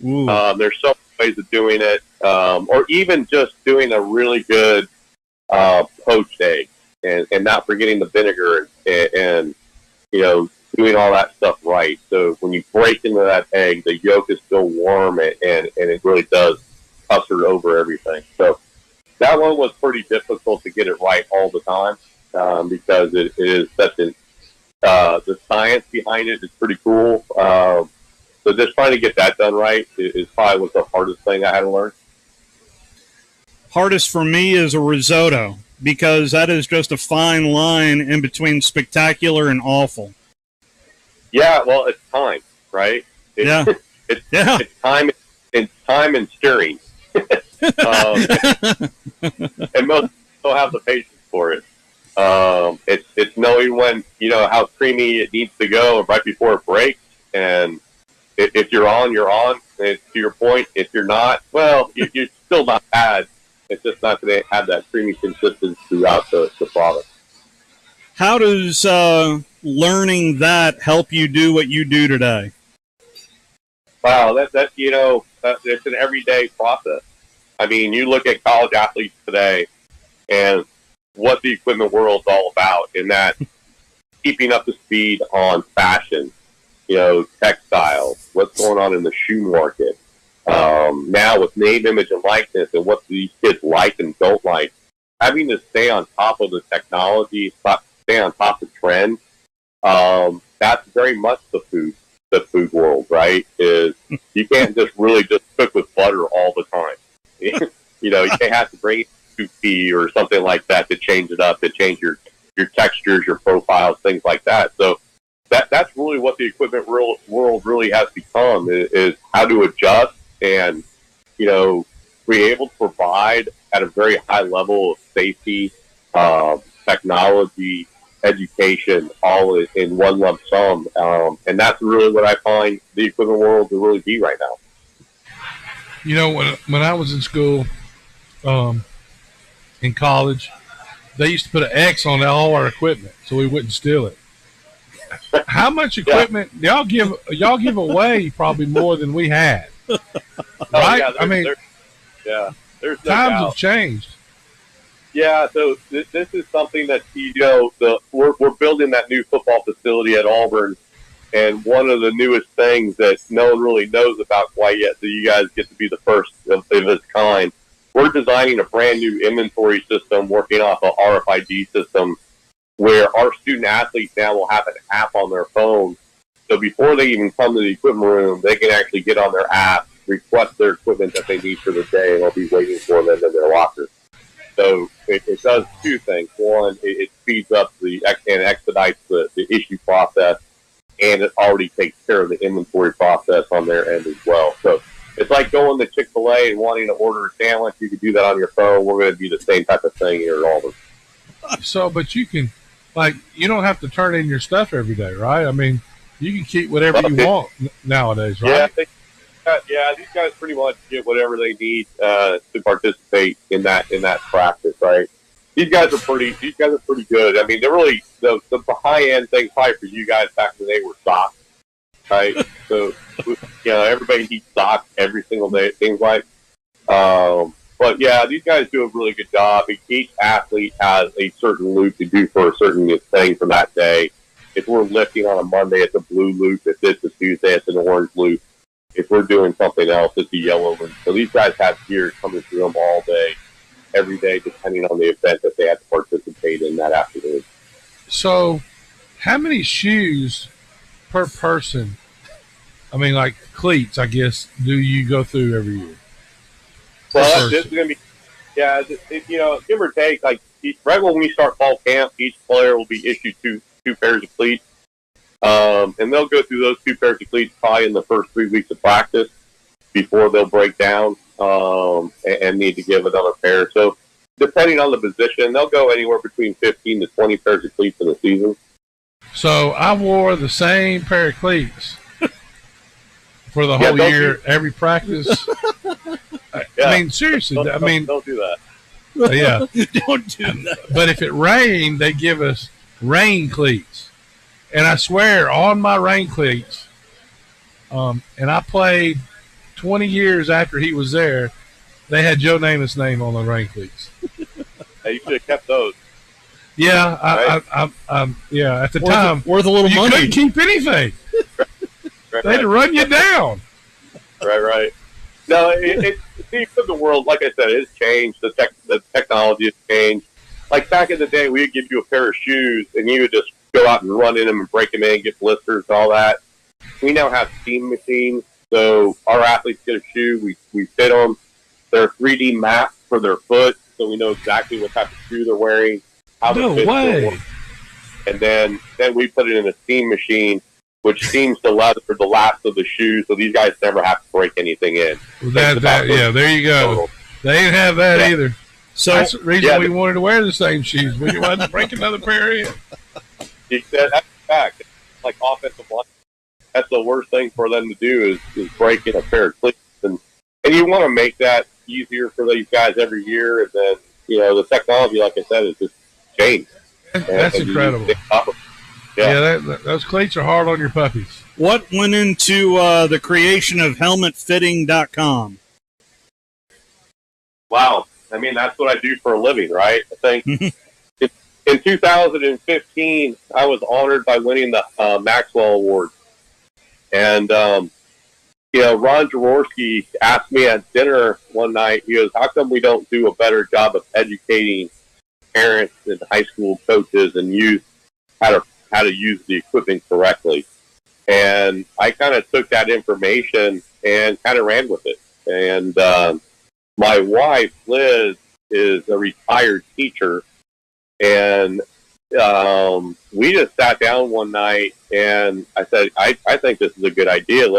There's so many ways of doing it, or even just doing a really good poached egg and not forgetting the vinegar and doing all that stuff right. So when you break into that egg, the yolk is still warm and it really does custard over everything. So that one was pretty difficult to get it right all the time because it is such the science behind it is pretty cool. So just trying to get that done right is probably was the hardest thing I had to learn. Hardest for me is a risotto, because that is just a fine line in between spectacular and awful. Yeah, well, it's time, right? It's time and stirring. And most don't have the patience for it. It's knowing when, how creamy it needs to go right before it breaks. And if you're on, you're on. And to your point, if you're not, well, you're still not bad. It's just not going to have that creamy consistency throughout the product. How does learning that help you do what you do today? Wow, it's an everyday process. I mean, you look at college athletes today and what the equipment world's all about, in that keeping up to speed on fashion, textiles, what's going on in the shoe market. Now with name, image, and likeness, and what these kids like and don't like, having to stay on top of the technology, stay on top of trends, that's very much the food world, right? Is you can't just cook with butter all the time. You can't have to bring tea or something like that to change it up, to change your textures, your profiles, things like that. So that's really what the equipment world really has become, is how to adjust and, be able to provide at a very high level of safety, technology, education, all in one lump sum. And that's really what I find the equipment world to really be right now. When I was in school, in college, they used to put an X on all our equipment so we wouldn't steal it. How much equipment y'all give away? Probably more than we had, right? There's no times doubt. have changed. Yeah, so this is something that we're building that new football facility at Auburn, and one of the newest things that no one really knows about quite yet, so you guys get to be the first of its kind. We're designing a brand new inventory system working off an RFID system, where our student athletes now will have an app on their phone. So before they even come to the equipment room, they can actually get on their app, request their equipment that they need for the day, and they'll be waiting for them in their locker. So it does two things. One, it speeds up and expedites the issue process, and it already takes care of the inventory process on their end as well. So it's like going to Chick-fil-A and wanting to order a sandwich. You can do that on your phone. We're going to do the same type of thing here at Auburn. So, but you can, you don't have to turn in your stuff every day, right? I mean, you can keep whatever you want nowadays, right? Yeah, these guys pretty much get whatever they need to participate in that practice, right? These guys are pretty good. I mean, they're really the high end thing probably for you guys back when they were socks, right? So everybody needs socks every single day, it seems like. But yeah, these guys do a really good job. Each athlete has a certain loop to do for a certain thing for that day. If we're lifting on a Monday, it's a blue loop. If it's a Tuesday, it's an orange loop. If we're doing something else, it's a yellow loop. So these guys have gear coming through them all day, every day, depending on the event that they have to participate in that afternoon. So how many shoes per person, I mean, like cleats, I guess, do you go through every year? Well, this is going to be, give or take, right when we start fall camp, each player will be issued two pairs of cleats. And they'll go through those two pairs of cleats probably in the first 3 weeks of practice before they'll break down and need to give another pair. So depending on the position, they'll go anywhere between 15 to 20 pairs of cleats in a season. So I wore the same pair of cleats for the whole year, every practice. I mean, seriously. Don't do that. Yeah. Don't do that. But if it rained, they give us rain cleats. And I swear, on my rain cleats, and I played 20 years after he was there, they had Joe Namath's name on the rain cleats. Hey, you should have kept those. Yeah, right? Yeah. At the time, worth a little you money. couldn't keep anything. Right. They'd run you down. Right. No, the world, like I said, it's changed. The technology has changed. Like back in the day, we would give you a pair of shoes, and you would just go out and run in them and break them in, get blisters and all that. We now have steam machines, so our athletes get a shoe, we fit them. They're 3D mapped for their foot, so we know exactly what type of shoe they're wearing, how the fit will work. And then we put it in a steam machine, which steams the leather for the last of the shoe, so these guys never have to break anything in. There you go. They didn't have that either. So that's the reason we wanted to wear the same shoes. We didn't want to break another pair in. That's a fact. Like offensive line, that's the worst thing for them to do is break in a pair of cleats, and you want to make that easier for these guys every year. And then the technology, like I said, is just changed. That's incredible. Those cleats are hard on your puppies. What went into the creation of helmetfitting.com? Wow. I mean, that's what I do for a living, right? I think in 2015, I was honored by winning the Maxwell Award. And, Ron Jaworski asked me at dinner one night, he goes, how come we don't do a better job of educating parents and high school coaches and youth how to use the equipment correctly? And I kind of took that information and kind of ran with it. And my wife, Liz, is a retired teacher. And we just sat down one night and I said, I think this is a good idea.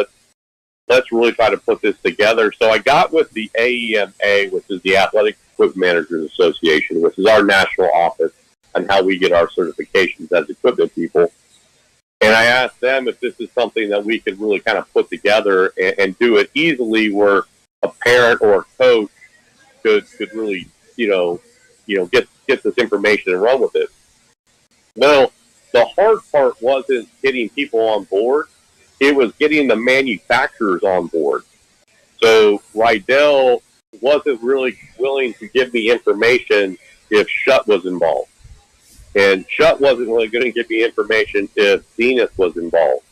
Let's really try to put this together. So I got with the AEMA, which is the Athletic Equipment Managers Association, which is our national office on how we get our certifications as equipment people. And I asked them if this is something that we could really kind of put together and do it easily where a parent or a coach could really, get this information and run with it. No, the hard part wasn't getting people on board. It was getting the manufacturers on board. So Rydell wasn't really willing to give me information if Schutt was involved. And Schutt wasn't really going to give me information if Zenith was involved.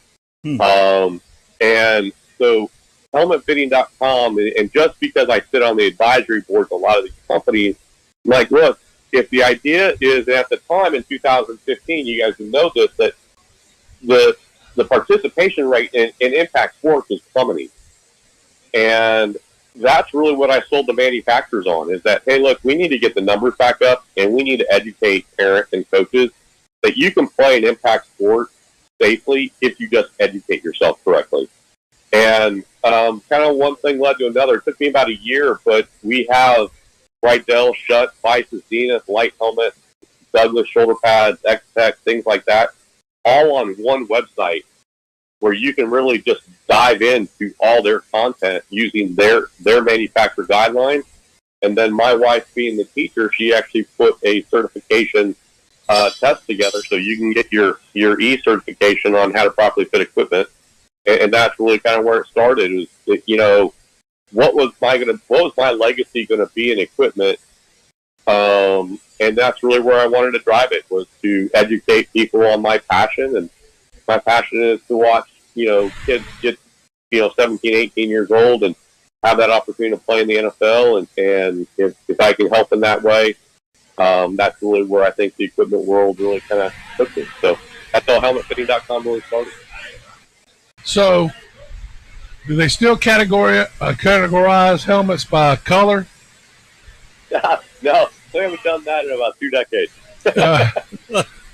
And so helmetfitting.com, and just because I sit on the advisory boards of a lot of these companies, I'm like, look, if the idea is at the time in 2015, you guys know this, that the participation rate in impact sports is plummeting. And that's really what I sold the manufacturers on, is that, hey, look, we need to get the numbers back up, and we need to educate parents and coaches that you can play an impact sport safely if you just educate yourself correctly. And kind of one thing led to another. It took me about a year, but we have Rydell, Schutt, Vices, Zenith, Light Helmet, Douglas shoulder pads, X-Tech, things like that, all on one website where you can really just dive into all their content using their manufacturer guidelines. And then my wife, being the teacher, she actually put a certification test together so you can get your E-certification on how to properly fit equipment. And that's really kind of where it started. Is that, what was my legacy going to be in equipment? And that's really where I wanted to drive it, was to educate people on my passion. And my passion is to watch, kids get, 17, 18 years old and have that opportunity to play in the NFL. And if I can help in that way, that's really where I think the equipment world really kind of took it. So that's how helmetfitting.com really started. So, do they still categorize helmets by color? No, we haven't done that in about 2 decades.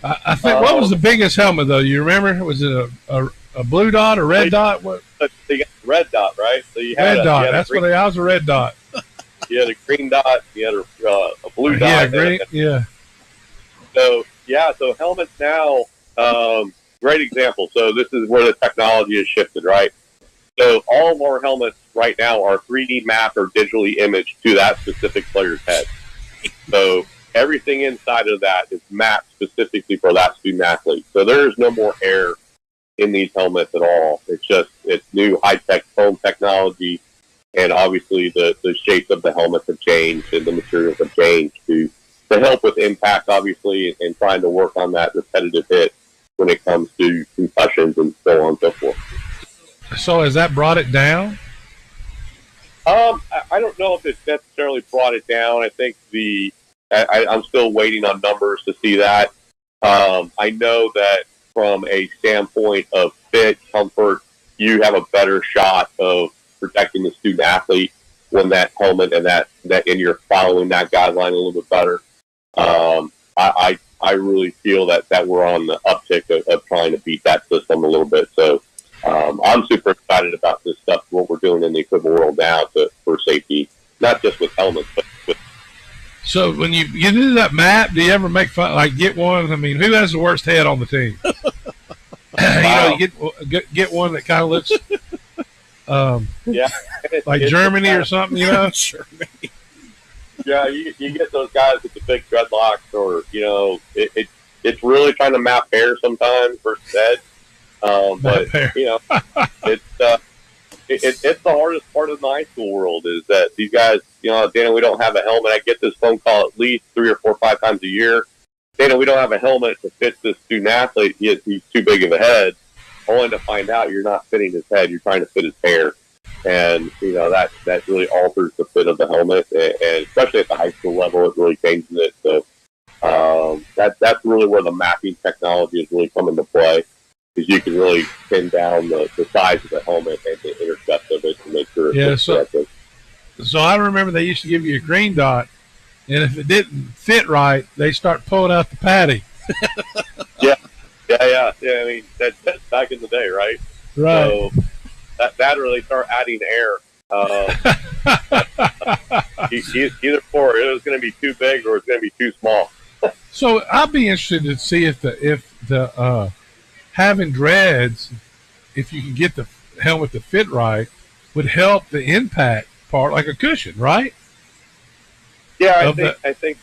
I think, what was the biggest helmet, though? You remember? Was it a blue dot or red dot? What? You got the red dot, right? So you had red dot. That's what I was, a red dot. You had a green dot. You had a blue dot. Yeah, green. Yeah. So helmets now. Great example. So this is where the technology has shifted, right? So all of our helmets right now are 3D mapped or digitally imaged to that specific player's head. So everything inside of that is mapped specifically for that student athlete. So there is no more air in these helmets at all. It's new high-tech foam technology, and obviously the shapes of the helmets have changed and the materials have changed to help with impact, obviously, and trying to work on that repetitive hit when it comes to concussions and so on and so forth. So has that brought it down? I don't know if it's necessarily brought it down. I think I'm still waiting on numbers to see that. I know that from a standpoint of fit, comfort, you have a better shot of protecting the student athlete when that helmet and that and you're following that guideline a little bit better. I really feel that we're on the uptick of trying to beat that system a little bit. So I'm super excited about this stuff, what we're doing in the equipment world now for safety, not just with helmets, but with So when you do that map, do you ever make fun, like get one? I mean, who has the worst head on the team? You get one that kind of looks like Germany or something, Germany. Yeah, you get those guys with the big dreadlocks, or it's really trying to map hair sometimes versus head. But it's the hardest part of the high school world is that these guys, Dana, we don't have a helmet. I get this phone call at least 3 or 4 or 5 times a year. Dana, we don't have a helmet to fit this student athlete. He's too big of a head. Only to find out you're not fitting his head. You're trying to fit his hair. And, that really alters the fit of the helmet. And especially at the high school level, it really changes it. So that's really where the mapping technology is really come into play. Because you can really pin down the size of the helmet and the intercept of it to make sure it's correctly. So I remember they used to give you a green dot, and if it didn't fit right, they start pulling out the patty. Yeah. I mean, that's back in the day, right? Right. So that really start adding air. Either or, it was going to be too big or it's going to be too small. So I'd be interested to see if the having dreads, if you can get the helmet to fit right, would help the impact part, like a cushion, right? Yeah, I think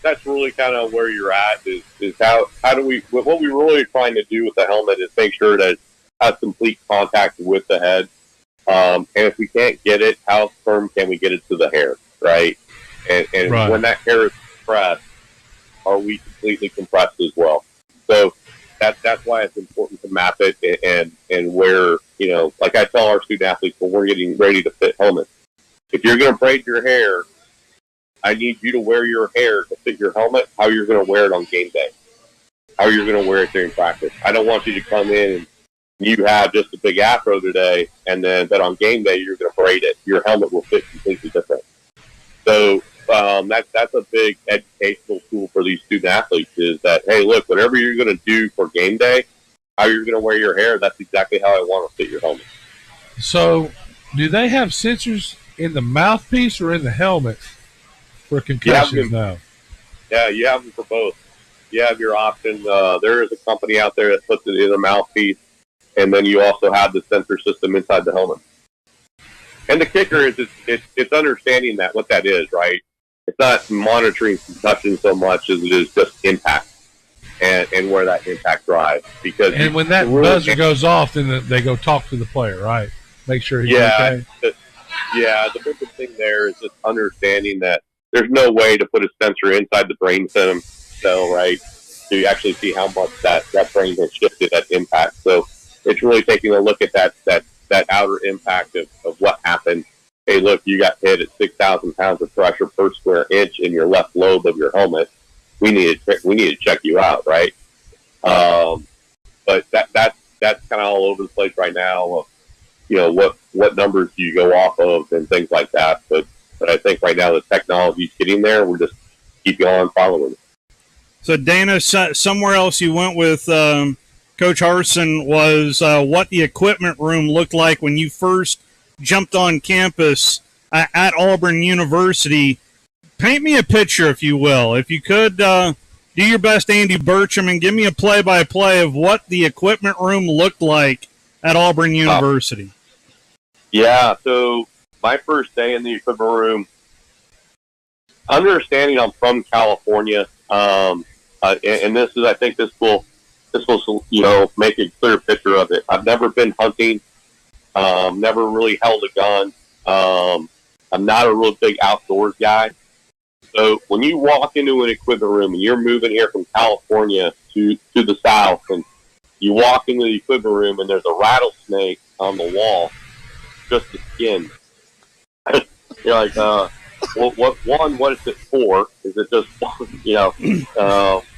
that's really kind of where you're at. Is how do we? What we really trying to do with the helmet is make sure that it has complete contact with the head. And if we can't get it, how firm can we get it to the hair, right? And right. When that hair is compressed, are we completely compressed as well? So that's why it's important to map it and where, like I tell our student athletes when we're getting ready to fit helmets, if you're going to braid your hair, I need you to wear your hair to fit your helmet, how you're going to wear it on game day, how you're going to wear it during practice. I don't want you to come in and you have just a big afro today, and then on game day you're going to braid it. Your helmet will fit completely different. So that's a big educational tool for these student athletes is that, hey, look, whatever you're going to do for game day, how you're going to wear your hair, that's exactly how I want to fit your helmet. So do they have sensors in the mouthpiece or in the helmet for concussions now? Yeah, you have them for both. You have your option. There is a company out there that puts it in the mouthpiece, and then you also have the sensor system inside the helmet. And the kicker is it's understanding that what that is, right? It's not monitoring concussion so much as it is just impact and where that impact drives. And when that buzzer goes off, then they go talk to the player, right? Make sure he's okay. The biggest thing there is just understanding that there's no way to put a sensor inside the brain cell, right, to actually see how much that brain has shifted at impact. So it's really taking a look at that outer impact of what happened. Hey, look, you got hit at 6,000 pounds of pressure per square inch in your left lobe of your helmet. We need to check you out, right? But that's kind of all over the place right now. What numbers do you go off of and things like that. But I think right now the technology's getting there. We're just keep on following it. So Dana, somewhere else you went with Coach Harsin was what the equipment room looked like when you first jumped on campus at Auburn University. Paint me a picture, if you will. If you could do your best, Andy Burcham, and give me a play-by-play of what the equipment room looked like at Auburn University. Yeah, so my first day in the equipment room, understanding I'm from California, and this is, I think this will make a clear picture of it. I've never been hunting, never really held a gun. I'm not a real big outdoors guy. So when you walk into an equipment room and you're moving here from California to the south, and you walk into the equipment room and there's a rattlesnake on the wall, just the skin. You're like, what is it for? Is it just,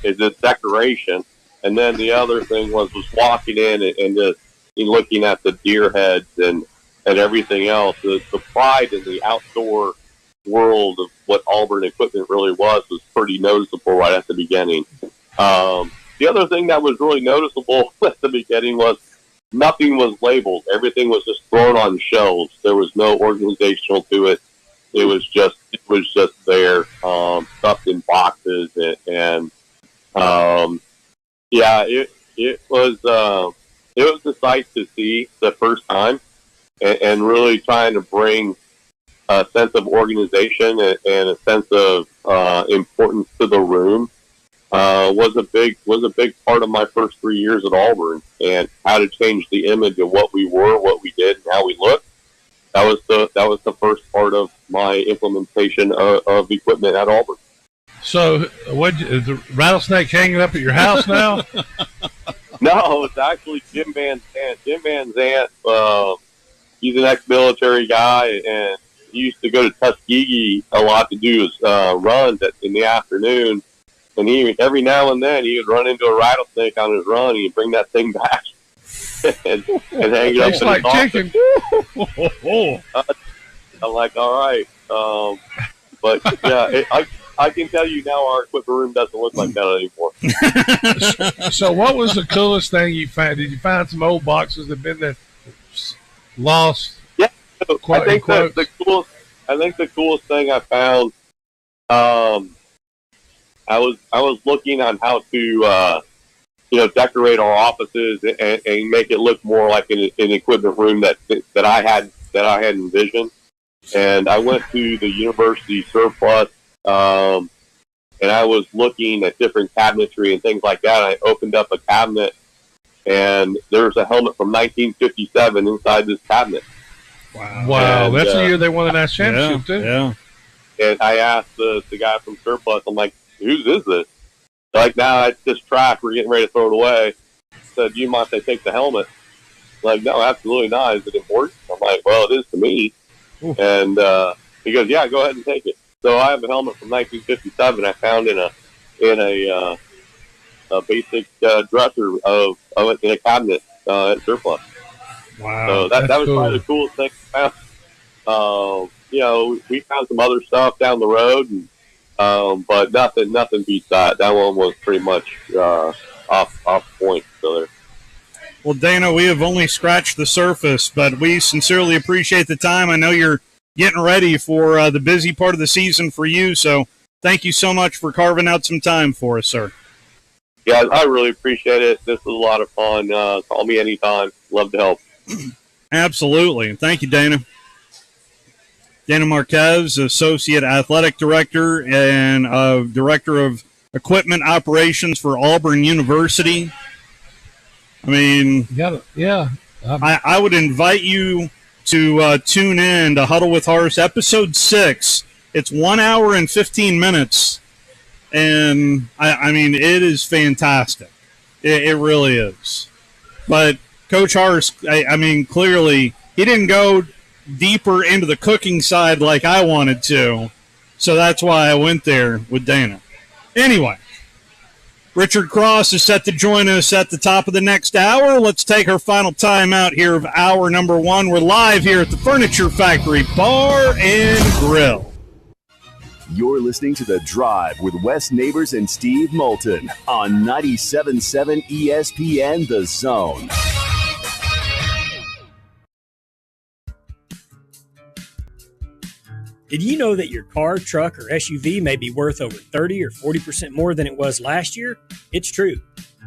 is it decoration? And then the other thing was walking in and just looking at the deer heads and everything else. The pride in the outdoor world of what Auburn equipment really was pretty noticeable right at the beginning. The other thing that was really noticeable at the beginning was nothing was labeled. Everything was just thrown on shelves. There was no organizational to it. it was just there, stuffed in boxes, and it was a sight to see the first time, and really trying to bring a sense of organization and a sense of importance to the room was a big part of my first 3 years at Auburn, and how to change the image of what we were, what we did, and how we looked. That was the first part of my implementation of equipment at Auburn. So, is the rattlesnake hanging up at your house now? No, it's actually Jim Van Zandt. Jim Van Zandt, he's an ex-military guy, and he used to go to Tuskegee a lot to do his runs in the afternoon. And every now and then he would run into a rattlesnake on his run, and he'd bring that thing back and hang it up in like chicken. I'm like, all right. But yeah, I can tell you now our equipment room doesn't look like that anymore. So what was the coolest thing you found? Did you find some old boxes that have been there lost? Yeah, I think the coolest thing I found, I was looking on how to decorate our offices and make it look more like an equipment room that I had envisioned. And I went to the university surplus, and I was looking at different cabinetry and things like that. I opened up a cabinet, and there's a helmet from 1957 inside this cabinet. Wow, and that's the year they won the national championship, too. Yeah. And I asked the guy from surplus, I'm like, whose is this? They're like, nah, it's this trash. We're getting ready to throw it away. I said, do you mind if I take the helmet? I'm like, no, absolutely not. Is it important? I'm like, well, it is to me. Ooh. And he goes, yeah, go ahead and take it. So I have a helmet from 1957 I found in a basic dresser of it in a cabinet at surplus. Wow. So that was probably the coolest thing I found. We found some other stuff down the road, and but nothing beats that. That one was pretty much off point. So there. Well, Dana, we have only scratched the surface, but we sincerely appreciate the time. I know you're getting ready for the busy part of the season for you, so thank you so much for carving out some time for us, sir. Yeah, I really appreciate it. This was a lot of fun. Call me anytime. Love to help. Absolutely. Thank you, Dana. Dana Marquez, Associate Athletic Director and Director of Equipment Operations for Auburn University. I mean, I would invite you to tune in to Huddle with Horace, Episode 6. It's 1 hour and 15 minutes, and I mean, it is fantastic. It really is. But Coach Horace, I mean, clearly, he didn't go deeper into the cooking side like I wanted to, so that's why I went there with Dana. Anyway, Richard Cross is set to join us at the top of the next hour. Let's take our final time out here of hour number 1. We're live here at the Furniture Factory Bar and Grill. You're listening to The Drive with Wes Neighbors and Steve Moulton on 97.7 ESPN The Zone. Did you know that your car, truck, or SUV may be worth over 30 or 40% more than it was last year? It's true.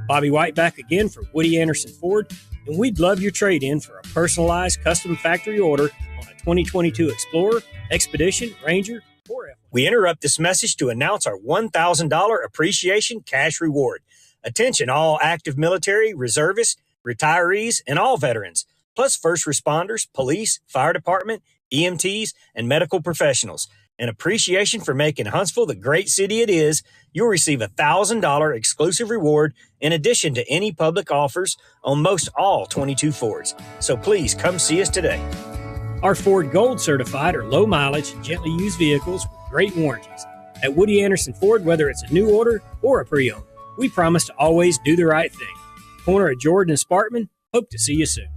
Bobby White back again for Woody Anderson Ford, and we'd love your trade-in for a personalized custom factory order on a 2022 Explorer, Expedition, Ranger, or F1. We interrupt this message to announce our $1,000 appreciation cash reward. Attention all active military, reservists, retirees, and all veterans, plus first responders, police, fire department, EMTs, and medical professionals. An appreciation for making Huntsville the great city it is. You'll receive a $1,000 exclusive reward in addition to any public offers on most all 22 Fords. So please come see us today. Our Ford Gold certified or low mileage, gently used vehicles with great warranties. At Woody Anderson Ford, whether it's a new order or a pre-owned, we promise to always do the right thing. Corner of Jordan and Sparkman. Hope to see you soon.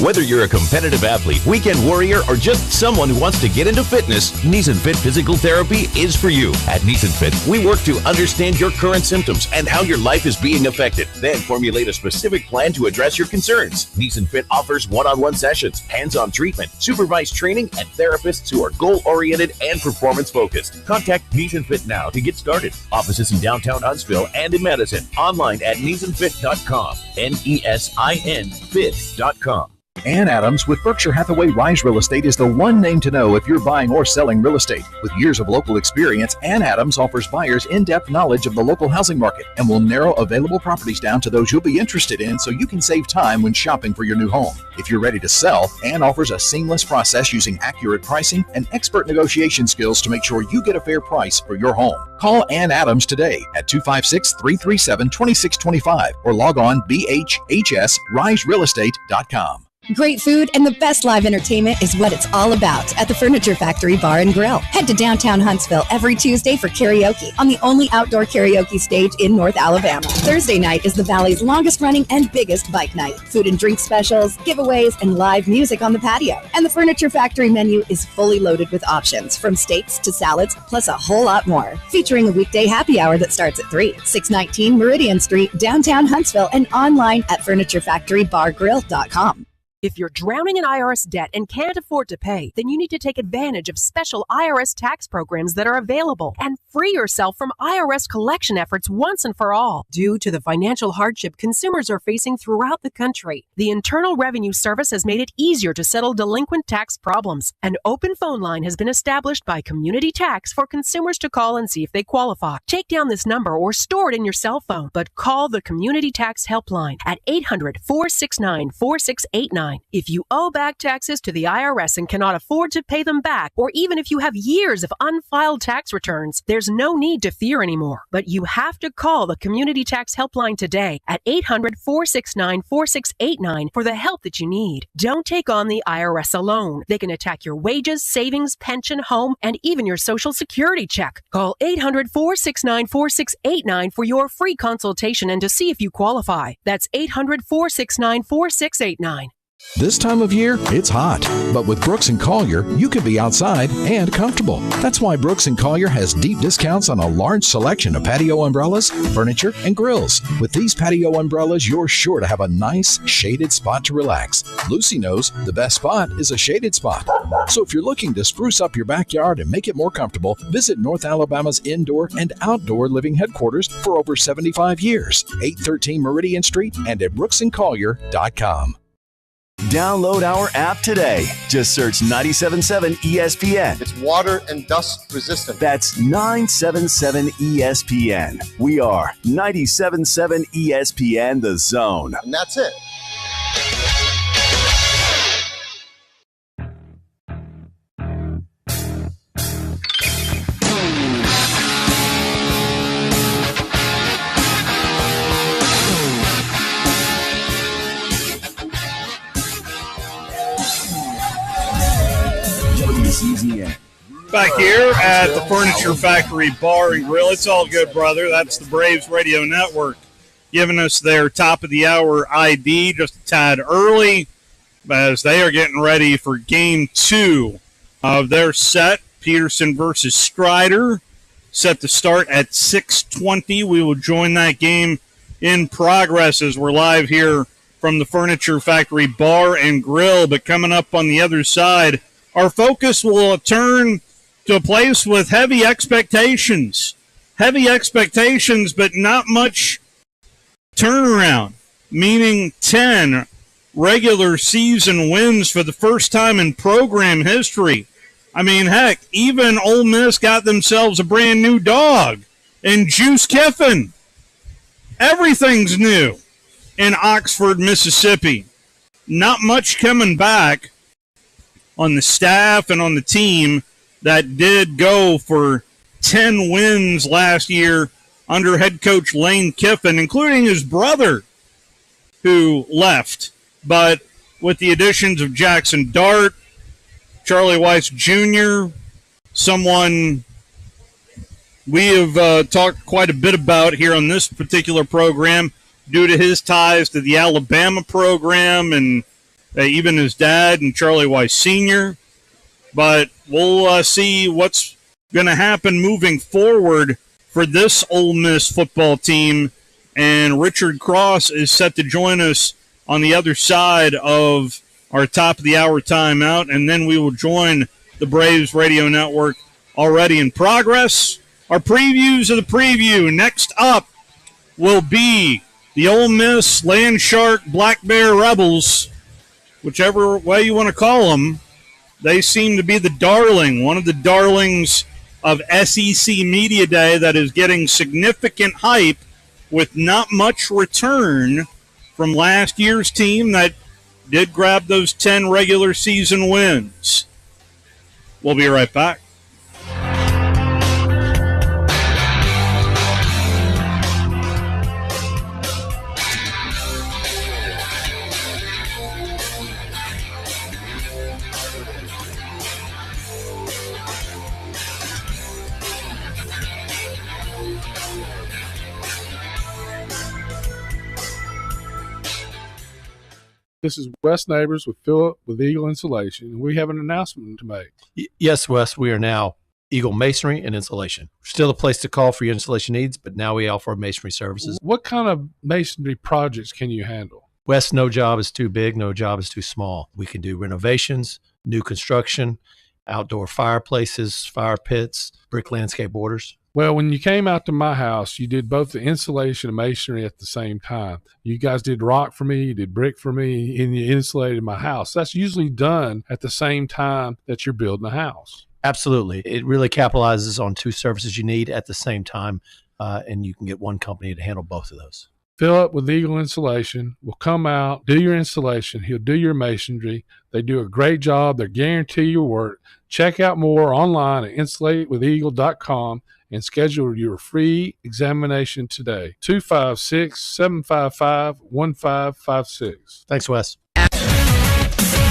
Whether you're a competitive athlete, weekend warrior, or just someone who wants to get into fitness, Neeson Fit Physical Therapy is for you. At Neeson Fit, we work to understand your current symptoms and how your life is being affected, then formulate a specific plan to address your concerns. Neeson Fit offers one-on-one sessions, hands-on treatment, supervised training, and therapists who are goal-oriented and performance-focused. Contact Neeson Fit now to get started. Offices in downtown Huntsville and in Madison. Online at NeesonFit.com. Nesin fit.com. Ann Adams with Berkshire Hathaway Rise Real Estate is the one name to know if you're buying or selling real estate. With years of local experience, Ann Adams offers buyers in-depth knowledge of the local housing market and will narrow available properties down to those you'll be interested in so you can save time when shopping for your new home. If you're ready to sell, Ann offers a seamless process using accurate pricing and expert negotiation skills to make sure you get a fair price for your home. Call Ann Adams today at 256-337-2625 or log on bhhsriserealestate.com. Great food and the best live entertainment is what it's all about at the Furniture Factory Bar and Grill. Head to downtown Huntsville every Tuesday for karaoke on the only outdoor karaoke stage in North Alabama. Thursday night is the Valley's longest running and biggest bike night. Food and drink specials, giveaways, and live music on the patio. And the Furniture Factory menu is fully loaded with options from steaks to salads, plus a whole lot more. Featuring a weekday happy hour that starts at 3, 619 Meridian Street, downtown Huntsville, and online at FurnitureFactoryBarGrill.com. If you're drowning in IRS debt and can't afford to pay, then you need to take advantage of special IRS tax programs that are available and free yourself from IRS collection efforts once and for all. Due to the financial hardship consumers are facing throughout the country, the Internal Revenue Service has made it easier to settle delinquent tax problems. An open phone line has been established by Community Tax for consumers to call and see if they qualify. Take down this number or store it in your cell phone, but call the Community Tax Helpline at 800-469-4689. If you owe back taxes to the IRS and cannot afford to pay them back, or even if you have years of unfiled tax returns, there's no need to fear anymore. But you have to call the Community Tax Helpline today at 800-469-4689 for the help that you need. Don't take on the IRS alone. They can attack your wages, savings, pension, home, and even your Social Security check. Call 800-469-4689 for your free consultation and to see if you qualify. That's 800-469-4689. This time of year, it's hot, but with Brooks & Collier, you can be outside and comfortable. That's why Brooks & Collier has deep discounts on a large selection of patio umbrellas, furniture, and grills. With these patio umbrellas, you're sure to have a nice, shaded spot to relax. Lucy knows the best spot is a shaded spot. So if you're looking to spruce up your backyard and make it more comfortable, visit North Alabama's indoor and outdoor living headquarters for over 75 years, 813 Meridian Street and at brooksandcollier.com. Download our app today. Just search 97.7 ESPN. It's water and dust resistant. That's 977 ESPN. We are 97.7 ESPN The Zone. And that's it. Back here at the Furniture Factory Bar and Grill. It's all good, brother. That's the Braves Radio Network giving us their top of the hour ID just a tad early as they are getting ready for Game 2 of their set. Peterson versus Strider set to start at 6:20. We will join that game in progress as we're live here from the Furniture Factory Bar and Grill. But coming up on the other side, our focus will turn to a place with heavy expectations. Heavy expectations, but not much turnaround, meaning 10 regular season wins for the first time in program history. I mean, heck, even Ole Miss got themselves a brand new dog in Juice Kiffin. Everything's new in Oxford, Mississippi. Not much coming back on the staff and on the team that did go for 10 wins last year under head coach Lane Kiffin, including his brother who left. But with the additions of Jackson Dart, Charlie Weiss Jr., someone we have talked quite a bit about here on this particular program due to his ties to the Alabama program and even his dad and Charlie Weiss Sr. But we'll see what's going to happen moving forward for this Ole Miss football team. And Richard Cross is set to join us on the other side of our top of the hour timeout, and then we will join the Braves Radio Network already in progress. Our previews of the preview. Next up will be the Ole Miss Land Shark Black Bear Rebels, whichever way you want to call them. They seem to be the darling, one of the darlings of SEC Media Day that is getting significant hype with not much return from last year's team that did grab those 10 regular season wins. We'll be right back. This is Wes Neighbors with Philip with Eagle Insulation, and we have an announcement to make. Yes, Wes, we are now Eagle Masonry and Insulation. We're still a place to call for your insulation needs, but now we offer masonry services. What kind of masonry projects can you handle? Wes, no job is too big, no job is too small. We can do renovations, new construction, outdoor fireplaces, fire pits, brick landscape borders. Well, when you came out to my house, you did both the insulation and masonry at the same time. You guys did rock for me, you did brick for me, and you insulated my house. That's usually done at the same time that you're building a house. Absolutely. It really capitalizes on two services you need at the same time, and you can get one company to handle both of those. Philip with Eagle Insulation will come out, do your installation. He'll do your masonry. They do a great job. They guarantee your work. Check out more online at insulatewitheagle.com and schedule your free examination today. 256-755-1556. Thanks, Wes.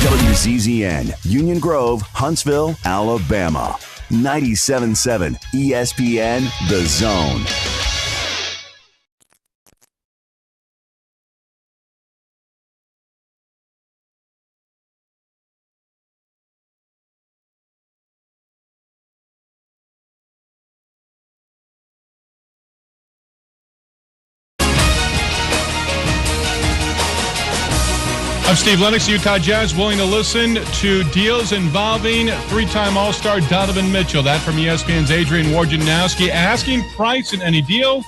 WZZN, Union Grove, Huntsville, Alabama. 97.7 ESPN, The Zone. I'm Steve Lennox, Utah Jazz, willing to listen to deals involving three-time All-Star Donovan Mitchell. That from ESPN's Adrian Wojnarowski. Asking price in any deal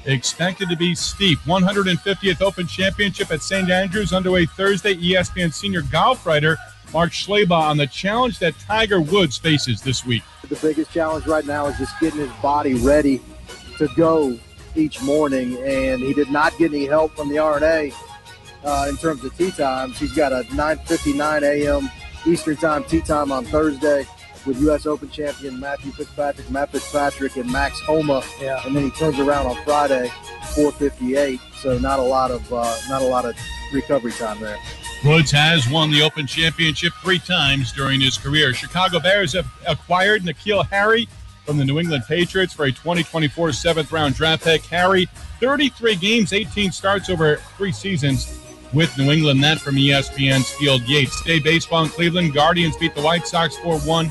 expected to be steep. 150th Open Championship at St. Andrews underway Thursday. ESPN senior golf writer Mark Schlabach on the challenge that Tiger Woods faces this week. The biggest challenge right now is just getting his body ready to go each morning, and he did not get any help from the R&A. In terms of tee times, he's got a 9:59 a.m. Eastern time tee time on Thursday with U.S. Open champion Matt Fitzpatrick, and Max Homa, and then he turns around on Friday, 4:58. So not a lot of recovery time there. Woods has won the Open Championship 3 times during his career. Chicago Bears have acquired N'Keal Harry from the New England Patriots for a 2024 7th-round draft pick. Harry, 33 games, 18 starts over 3 seasons with New England. That from ESPN's Field Yates. Today, baseball in Cleveland. Guardians beat the White Sox 4-1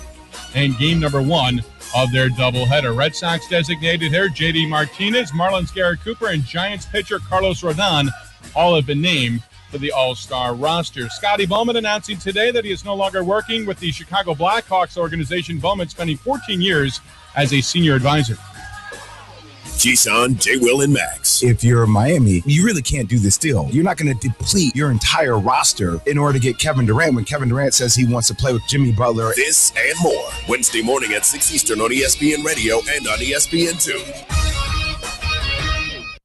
in game number 1 of their doubleheader. Red Sox designated here JD Martinez, Marlins Garrett Cooper, and Giants pitcher Carlos Rodon all have been named for the All-Star roster. Scotty Bowman announcing today that he is no longer working with the Chicago Blackhawks organization. Bowman spending 14 years as a senior advisor. Keyshawn, J. Will, and Max. If you're Miami, you really can't do this deal. You're not going to deplete your entire roster in order to get Kevin Durant when Kevin Durant says he wants to play with Jimmy Butler. This and more. Wednesday morning at 6 Eastern on ESPN Radio and on ESPN2.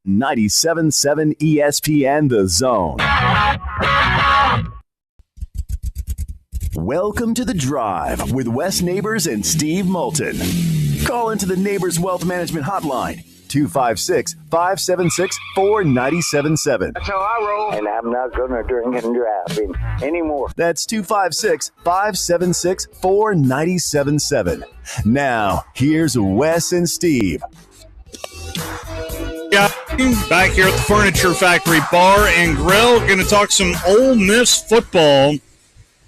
97.7 ESPN, The Zone. Welcome to The Drive with Wes Neighbors and Steve Moulton. Call into the Neighbors Wealth Management Hotline, 256-576-4977. That's how I roll. And I'm not going to drink and drive anymore. That's 256-576-4977. Now, here's Wes and Steve. Yeah, back here at the Furniture Factory Bar and Grill. Going to talk some Ole Miss football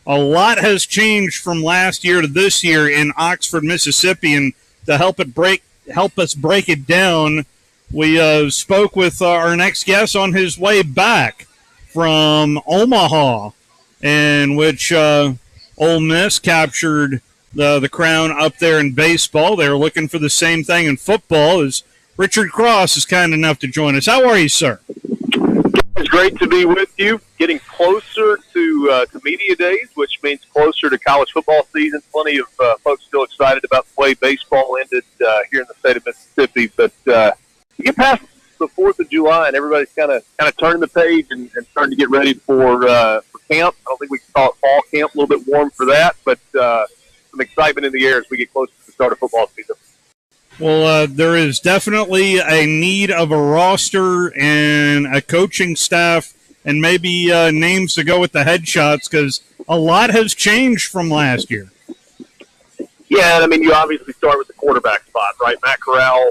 a lot has changed from last year to this year in Oxford, Mississippi, and to help us break it down, we spoke with our next guest on his way back from Omaha, in which Ole Miss captured the crown up there in baseball. They're looking for the same thing in football. As Richard Cross is kind enough to join us. How are you, sir? It's great to be with you. Getting closer to media days, which means closer to college football season. Plenty of folks still excited about the way baseball ended here in the state of Mississippi. But you get past the 4th of July, and everybody's kind of turning the page and starting to get ready for camp. I don't think we can call it fall camp. A little bit warm for that, but some excitement in the air as we get closer to the start of football season. Well, there is definitely a need of a roster and a coaching staff and maybe names to go with the headshots, because a lot has changed from last year. Yeah, and I mean, you obviously start with the quarterback spot, right? Matt Corral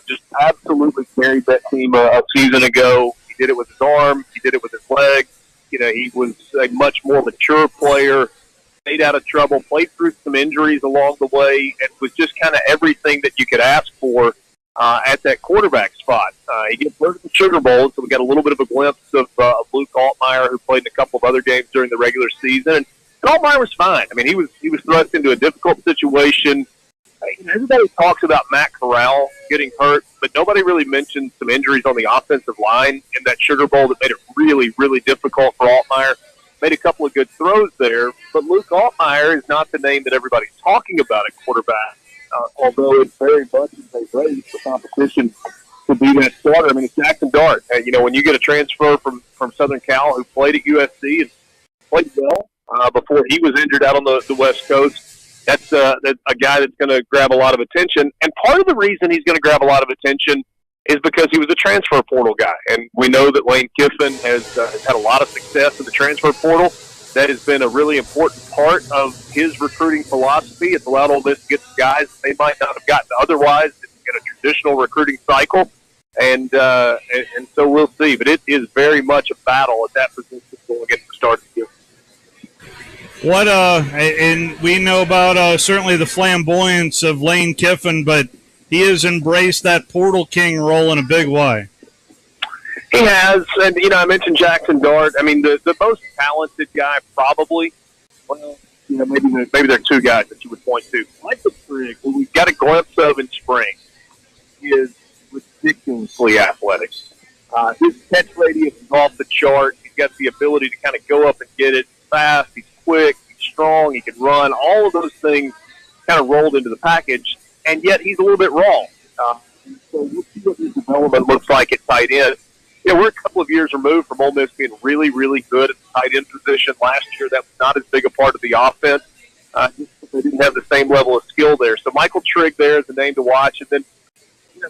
just absolutely carried that team a season ago. He did it with his arm. He did it with his leg. You know, he was a much more mature player, stayed out of trouble, played through some injuries along the way, and was just kind of everything that you could ask for at that quarterback spot. He gets hurt at the Sugar Bowl, so we got a little bit of a glimpse of Luke Altmaier, who played in a couple of other games during the regular season. And Altmaier was fine. I mean, he was thrust into a difficult situation. Everybody talks about Matt Corral getting hurt, but nobody really mentions some injuries on the offensive line in that Sugar Bowl that made it really, really difficult for Altmaier. Made a couple of good throws there, but Luke Altmaier is not the name that everybody's talking about at quarterback, although it's very much a race for competition to be that starter. I mean, it's Jackson Dart. And, you know, when you get a transfer from Southern Cal who played at USC and played well before he was injured out on the West Coast, that's a guy that's going to grab a lot of attention. And part of the reason he's going to grab a lot of attention is because he was a transfer portal guy. And we know that Lane Kiffin has had a lot of success in the transfer portal. That has been a really important part of his recruiting philosophy. It's allowed Ole Miss to get some guys they might not have gotten otherwise in a traditional recruiting cycle. And so we'll see. But it is very much a battle at that position going into the start of the year. What and we know about certainly the flamboyance of Lane Kiffin, but he has embraced that Portal King role in a big way. He has, and you know, I mentioned Jackson Dart. I mean, the most talented guy probably. Well, you know, maybe there are two guys that you would point to. Michael Trigg, who we got a glimpse of in spring, is ridiculously athletic. His catch radius is off the chart. He's got the ability to kind of go up and get it fast. He's quick. He's strong. He can run. All of those things kind of rolled into the package, and yet he's a little bit raw. So we'll see what his development looks like at tight end. You know, we're a couple of years removed from Ole Miss being really, really good at the tight end position. Last year, that was not as big a part of the offense. They didn't have the same level of skill there. So Michael Trigg there is the name to watch. And then, you know,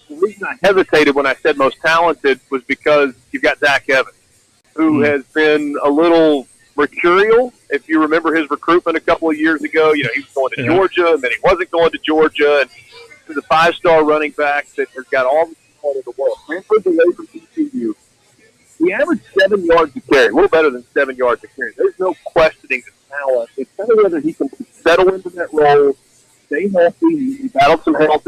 the reason I hesitated when I said most talented was because you've got Zach Evans, who has been a little mercurial. If you remember his recruitment a couple of years ago, you know, he was going to Georgia, and then he wasn't going to Georgia. And he's a five-star running back that has got all the part of the world. Transferred away from TCU. He averaged 7 yards a carry, a little better than 7 yards a carry. There's no questioning his talent. It's kind of whether he can settle into that role, stay healthy. He battled some health issues